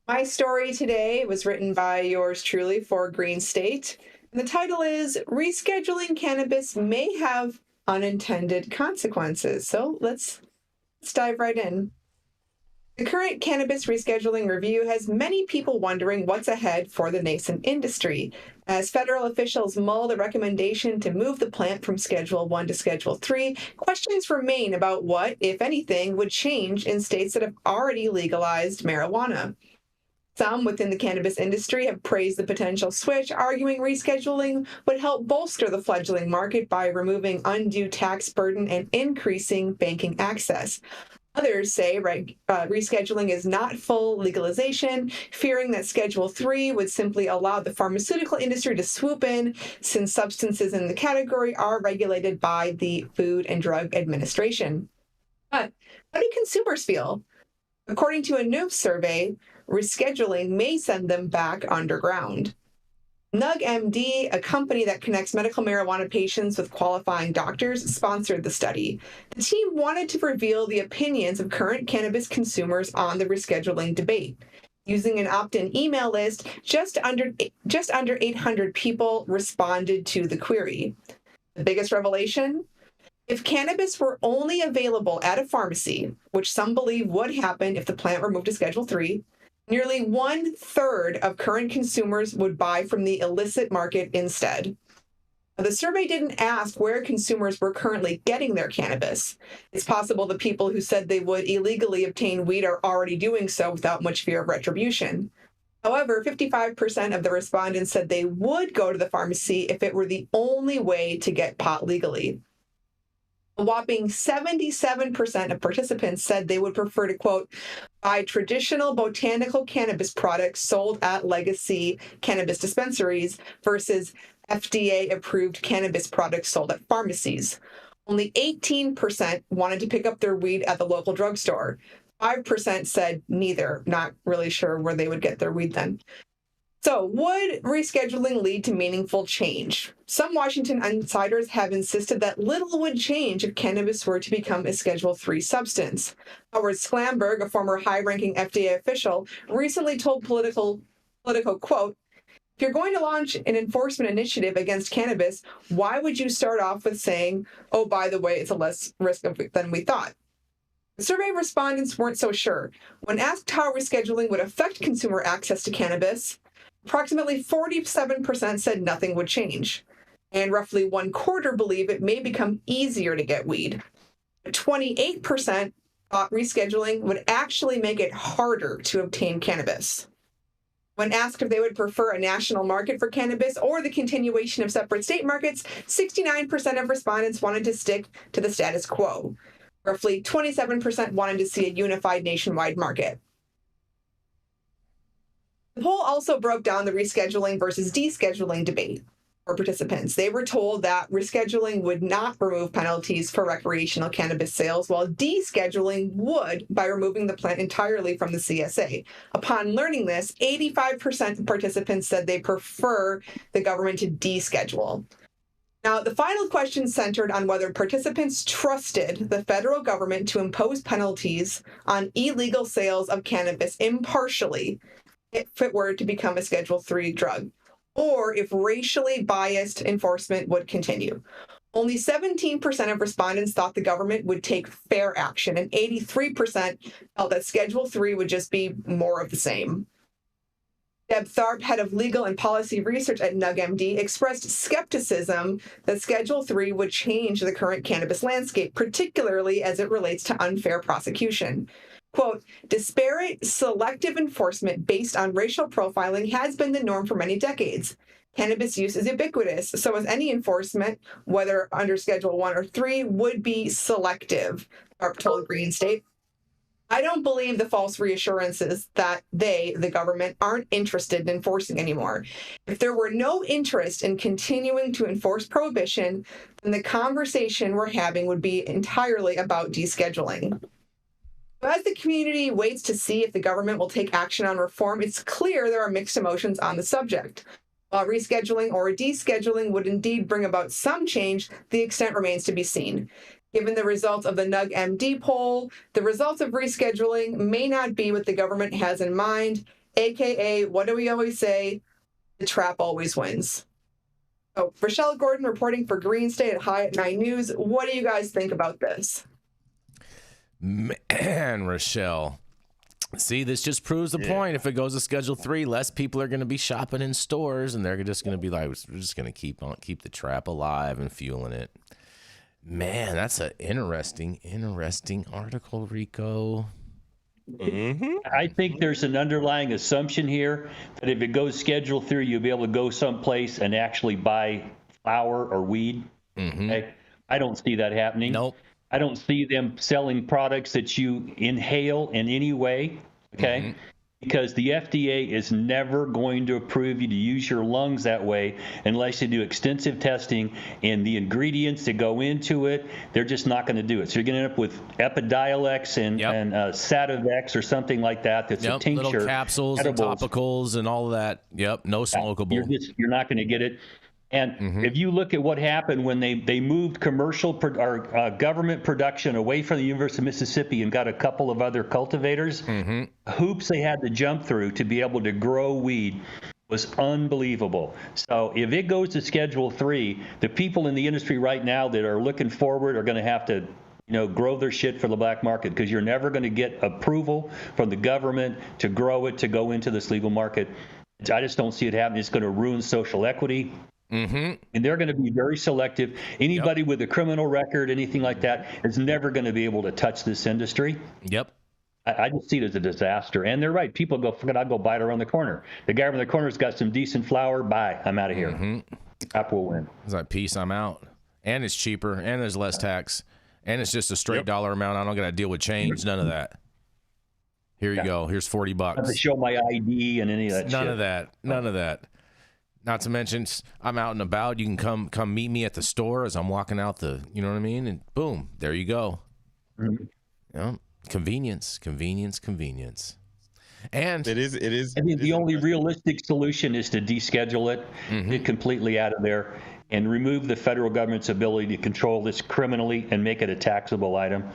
my story today was written by yours truly for Green State. And the title is Rescheduling Cannabis May Have Unintended Consequences. So, let's dive right in. The current cannabis rescheduling review has many people wondering what's ahead for the nascent industry. As federal officials mull the recommendation to move the plant from Schedule 1 to Schedule 3, questions remain about what, if anything, would change in states that have already legalized marijuana. Some within the cannabis industry have praised the potential switch, arguing rescheduling would help bolster the fledgling market by removing undue tax burden and increasing banking access. Others say rescheduling is not full legalization, fearing that Schedule III would simply allow the pharmaceutical industry to swoop in, since substances in the category are regulated by the Food and Drug Administration. But how do consumers feel? According to a new survey, rescheduling may send them back underground. NugMD, a company that connects medical marijuana patients with qualifying doctors, sponsored the study. The team wanted to reveal the opinions of current cannabis consumers on the rescheduling debate. Using an opt-in email list, just under 800 people responded to the query. The biggest revelation? If cannabis were only available at a pharmacy, which some believe would happen if the plant were moved to Schedule III, nearly 1/3 of current consumers would buy from the illicit market instead. The survey didn't ask where consumers were currently getting their cannabis. It's possible the people who said they would illegally obtain weed are already doing so without much fear of retribution. However, 55% of the respondents said they would go to the pharmacy if it were the only way to get pot legally. A whopping 77% of participants said they would prefer to, quote, buy traditional botanical cannabis products sold at legacy cannabis dispensaries versus FDA-approved cannabis products sold at pharmacies. Only 18% wanted to pick up their weed at the local drugstore. 5% said neither, not really sure where they would get their weed then. So, would rescheduling lead to meaningful change? Some Washington insiders have insisted that little would change if cannabis were to become a Schedule III substance. Howard Schlamberg, a former high-ranking FDA official, recently told Politico, quote, if you're going to launch an enforcement initiative against cannabis, why would you start off with saying, oh, by the way, it's a less risk than we thought? The survey respondents weren't so sure. When asked how rescheduling would affect consumer access to cannabis, approximately 47% said nothing would change, and roughly 1/4 believe it may become easier to get weed. 28% thought rescheduling would actually make it harder to obtain cannabis. When asked if they would prefer a national market for cannabis or the continuation of separate state markets, 69% of respondents wanted to stick to the status quo. Roughly 27% wanted to see a unified nationwide market. The poll also broke down the rescheduling versus descheduling debate for participants. They were told that rescheduling would not remove penalties for recreational cannabis sales, while descheduling would by removing the plant entirely from the CSA. Upon learning this, 85% of participants said they prefer the government to deschedule. Now, the final question centered on whether participants trusted the federal government to impose penalties on illegal sales of cannabis impartially if it were to become a Schedule III drug, or if racially biased enforcement would continue. Only 17% of respondents thought the government would take fair action, and 83% felt that Schedule III would just be more of the same. Deb Tharp, head of legal and policy research at NugMD, expressed skepticism that Schedule III would change the current cannabis landscape, particularly as it relates to unfair prosecution. Quote, disparate, selective enforcement based on racial profiling has been the norm for many decades. Cannabis use is ubiquitous, so as any enforcement, whether under Schedule 1 or 3, would be selective, Tharp told Green State. I don't believe the false reassurances that they, the government, aren't interested in enforcing anymore. If there were no interest in continuing to enforce prohibition, then the conversation we're having would be entirely about descheduling. As the community waits to see if the government will take action on reform, it's clear there are mixed emotions on the subject. While rescheduling or descheduling would indeed bring about some change, the extent remains to be seen. Given the results of the NugMD poll, the results of rescheduling may not be what the government has in mind, aka, what do we always say? The trap always wins. So, Rachelle Gordon reporting for Green State at High at 9 News. What do you guys think about this? Man, Rachelle. See, this just proves the point. If it goes to Schedule 3, less people are going to be shopping in stores, and they're just going to be like, we're just going to keep the trap alive and fueling it. Man, that's an interesting article, Rico. I think there's an underlying assumption here that if it goes Schedule 3, you'll be able to go someplace and actually buy flower or weed. Okay? I don't see that happening. Nope. I don't see them selling products that you inhale in any way. Okay. Because the FDA is never going to approve you to use your lungs that way unless you do extensive testing, and the ingredients that go into it, they're just not going to do it. So you're going to end up with Epidiolex and Sativex or something like that. That's a tincture. Little capsules and topicals and all of that. Yep, no smokable. You're not going to get it. And if you look at what happened when they moved commercial government production away from the University of Mississippi and got a couple of other cultivators, hoops they had to jump through to be able to grow weed was unbelievable. So if it goes to Schedule 3, the people in the industry right now that are looking forward are going to have to grow their shit for the black market, because you're never going to get approval from the government to grow it to go into this legal market. I just don't see it happening. It's going to ruin social equity. And they're going to be very selective. Anybody with a criminal record, anything like that, is never going to be able to touch this industry. Yep. I just see it as a disaster. And they're right. People go, forget, I'll go buy it around the corner. The guy around the corner's got some decent flour. Bye. I'm out of here. Apple will win. It's like, peace, I'm out. And it's cheaper, and there's less tax, and it's just a straight dollar amount. I don't got to deal with change. None of that. Here you go. Here's $40. I have to show my ID and any of that shit. None of that. None of that. Not to mention, I'm out and about. You can come meet me at the store as I'm walking out the, you know what I mean? And boom, there you go. Convenience. And it is. I think the only realistic solution is to deschedule it, get completely out of there, and remove the federal government's ability to control this criminally and make it a taxable item.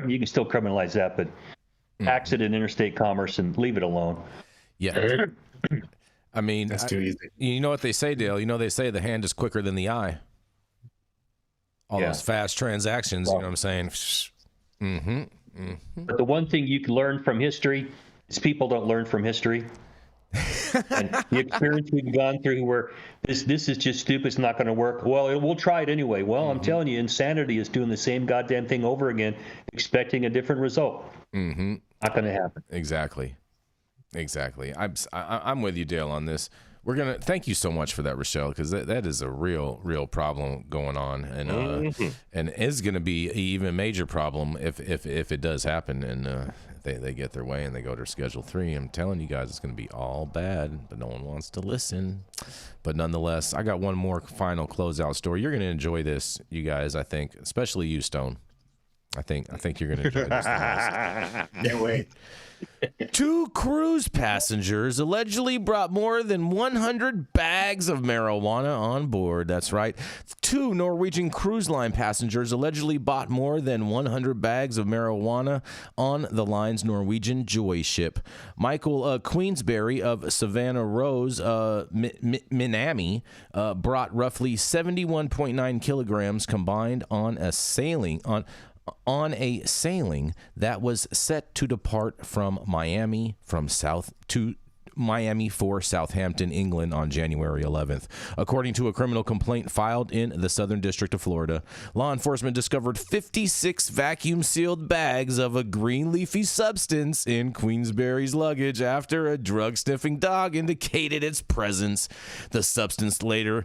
You can still criminalize that, but tax it in interstate commerce and leave it alone. Yeah. I mean, that's too easy. You know what they say, Dale? You know, they say the hand is quicker than the eye. All those fast transactions, you know what I'm saying? But the one thing you can learn from history is people don't learn from history. And the experience we've gone through where this is just stupid, it's not going to work. Well, we'll try it anyway. Well, I'm telling you, insanity is doing the same goddamn thing over again, expecting a different result. Not going to happen. Exactly. I'm with you, Dale, on this. We're gonna thank you so much for that, Rachelle, because that is a real problem going on, and is going to be an even major problem if it does happen and they get their way and they go to Schedule 3. I'm telling you guys, it's going to be all bad, but no one wants to listen. But nonetheless, I got one more final closeout story. You're going to enjoy this, you guys. I think, especially you, Stone. I think you're going to enjoy this. Can't wait. 2 cruise passengers allegedly brought more than 100 bags of marijuana on board. That's right. 2 Norwegian Cruise Line passengers allegedly bought more than 100 bags of marijuana on the line's Norwegian Joy ship. Michael Queensberry of Savannah Rose, Minami, brought roughly 71.9 kilograms combined on a sailing that was set to depart from Miami for Southampton, England on January 11th. According to a criminal complaint filed in the Southern District of Florida, law enforcement discovered 56 vacuum-sealed bags of a green leafy substance in Queensberry's luggage after a drug-sniffing dog indicated its presence. The substance later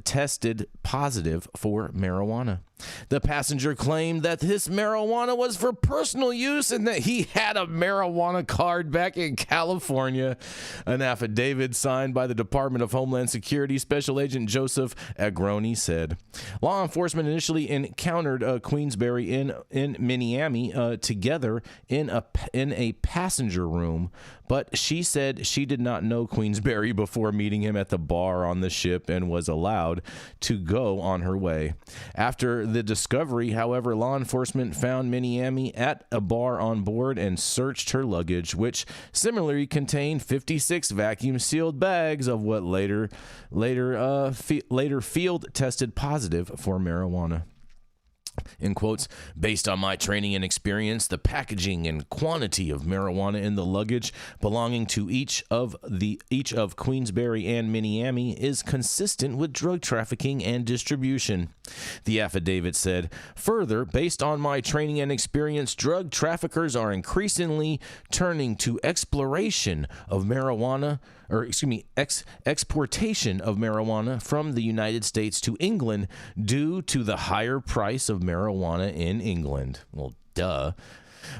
tested positive for marijuana. The passenger claimed that this marijuana was for personal use and that he had a marijuana card back in California. An affidavit signed by the Department of Homeland Security Special Agent Joseph Agroni said. Law enforcement initially encountered Queensberry in Miami together in a passenger room, but she said she did not know Queensberry before meeting him at the bar on the ship and was allowed to go on her way. After the discovery, however, law enforcement found Minami at a bar on board and searched her luggage, which similarly contained 56 vacuum-sealed bags of what later field tested positive for marijuana. In quotes, based on my training and experience, the packaging and quantity of marijuana in the luggage belonging to each of Queensberry and Minneami is consistent with drug trafficking and distribution. The affidavit said, further, based on my training and experience, drug traffickers are increasingly turning to exportation of marijuana from the United States to England due to the higher price of marijuana in England. Well, duh.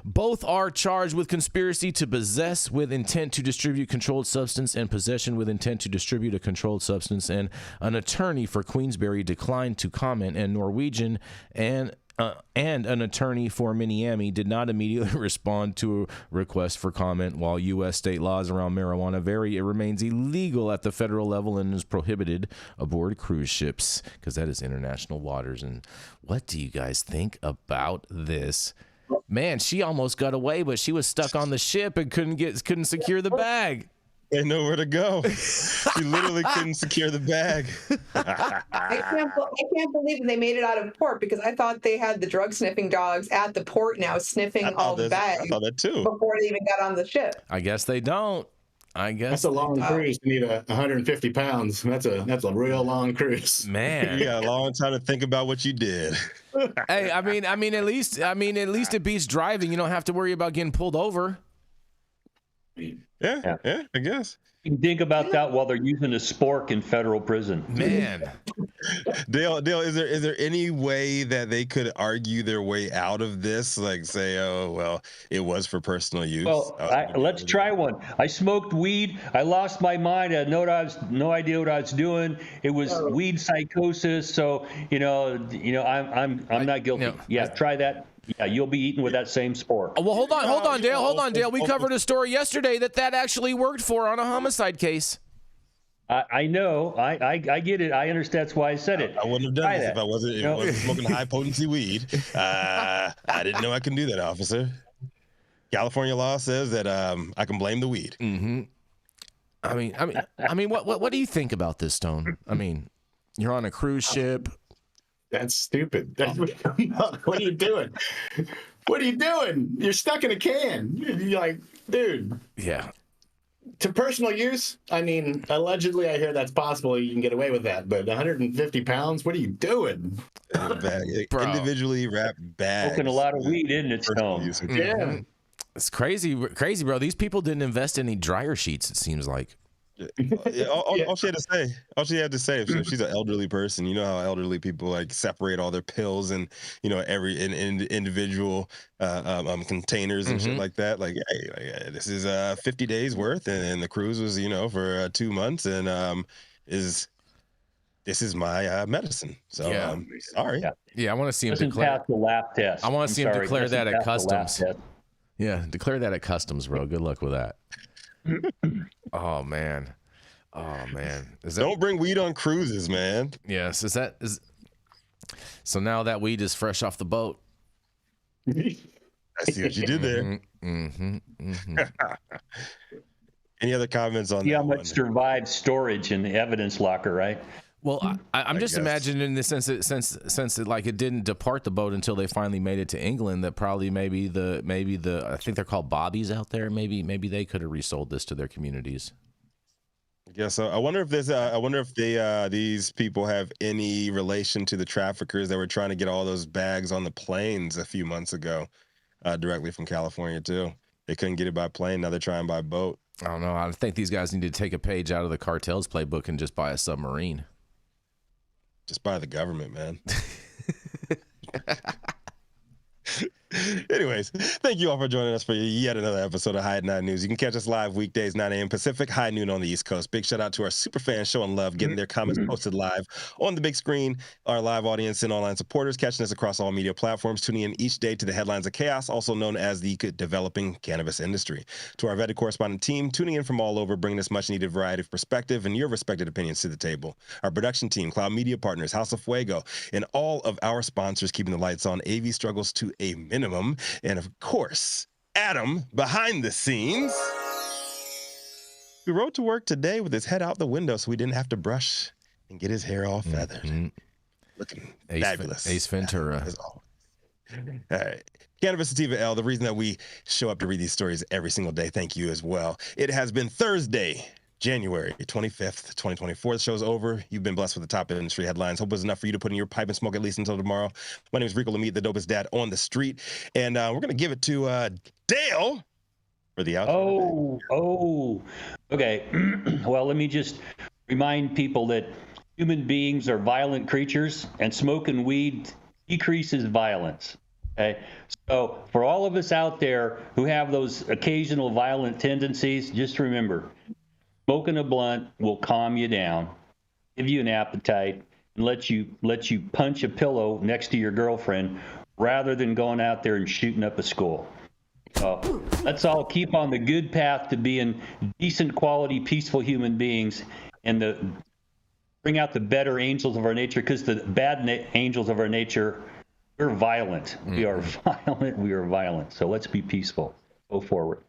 Both are charged with conspiracy to possess with intent to distribute controlled substance and possession with intent to distribute a controlled substance, and an attorney for Queensberry declined to comment, and Norwegian and an attorney for Minneami did not immediately respond to a request for comment. While U.S. state laws around marijuana vary, it remains illegal at the federal level and is prohibited aboard cruise ships because that is international waters. And what do you guys think about this? Man, she almost got away, but she was stuck on the ship and couldn't secure the bag. They know where to go. She literally couldn't secure the bag. I can't believe they made it out of port, because I thought they had the drug sniffing dogs at the port now sniffing all the bags. I thought that too. Before they even got on the ship. I guess they don't. I guess that's a long cruise. You need 150 pounds. That's a real long cruise. Man, you got a long time to think about what you did. Hey, I mean, at least it beats driving. You don't have to worry about getting pulled over. Yeah, I guess. You can think about that while they're using a spork in federal prison. Man. Dale, is there any way that they could argue their way out of this? Like say, oh, well, it was for personal use. Well, let's try one. I smoked weed. I lost my mind. I had no idea what I was doing. It was weed psychosis. So, I'm not guilty. Try that. Yeah, you'll be eating with that same spork. Oh, well, hold on, Dale. We covered a story yesterday that actually worked for on a homicide case. I know. I get it. I understand. That's why I said it. I wouldn't have done this if I wasn't smoking high potency weed. I didn't know I can do that, officer. California law says that I can blame the weed. Mm-hmm. I mean, what do you think about this, Stone? I mean, you're on a cruise ship. That's stupid. What are you doing? What are you doing? You're stuck in a can. You're like, dude. Yeah. To personal use, I mean, allegedly, I hear that's possible. You can get away with that. But 150 pounds, what are you doing? Individually wrapped bags. Smoking a lot of weed, isn't it, Stone? Yeah. It's crazy, bro. These people didn't invest in any dryer sheets, it seems like. All she had to say, if she's an elderly person, you know how elderly people like separate all their pills and every individual containers and shit like that. Like, hey, this is 50 days worth, and the cruise was for 2 months, and this is my medicine. So sorry. Yeah, I want to see him declare the lap test. I want to see him declare that at customs. Yeah, declare that at customs, bro. Good luck with that. Oh man. Don't bring weed on cruises, man. Yes. So now that weed is fresh off the boat. I see what you did there. Any other comments on that? How much survived storage in the evidence locker, right? Well, I'm just imagining in the sense that like it didn't depart the boat until they finally made it to England. That probably maybe the I think they're called bobbies out there. Maybe they could have resold this to their communities. Yeah, so I wonder if these people have any relation to the traffickers that were trying to get all those bags on the planes a few months ago, directly from California too. They couldn't get it by plane. Now they're trying by boat. I don't know. I think these guys need to take a page out of the cartel's playbook and just buy a submarine. Just by the government, man. Anyways, thank you all for joining us for yet another episode of High at 9 News. You can catch us live weekdays, 9 a.m. Pacific, high noon on the East Coast. Big shout out to our super fans showing love, getting their comments posted live on the big screen. Our live audience and online supporters catching us across all media platforms, tuning in each day to the headlines of chaos, also known as the developing cannabis industry. To our vetted correspondent team, tuning in from all over, bringing us much needed variety of perspective and your respected opinions to the table. Our production team, Cloud Media Partners, House of Fuego, and all of our sponsors keeping the lights on, AV struggles to a minimum. And of course, Adam behind the scenes, who rode to work today with his head out the window so he didn't have to brush and get his hair all feathered. Looking fabulous. Ace Ventura. All right. Cannabis Sativa L, the reason that we show up to read these stories every single day, thank you as well. It has been Thursday, January 25th, 2024. The show's over. You've been blessed with the top industry headlines. Hope it was enough for you to put in your pipe and smoke at least until tomorrow. My name is Rico Lamitte, the dopest dad on the street. And we're going to give it to Dale for the outro. Okay. Well, let me just remind people that human beings are violent creatures, and smoking weed decreases violence. Okay, so for all of us out there who have those occasional violent tendencies, just remember, smoking a blunt will calm you down, give you an appetite, and let you punch a pillow next to your girlfriend rather than going out there and shooting up a school. So let's all keep on the good path to being decent, quality, peaceful human beings, and bring out the better angels of our nature, because the bad angels of our nature, we're violent. We are violent. We are violent. So let's be peaceful. Go forward.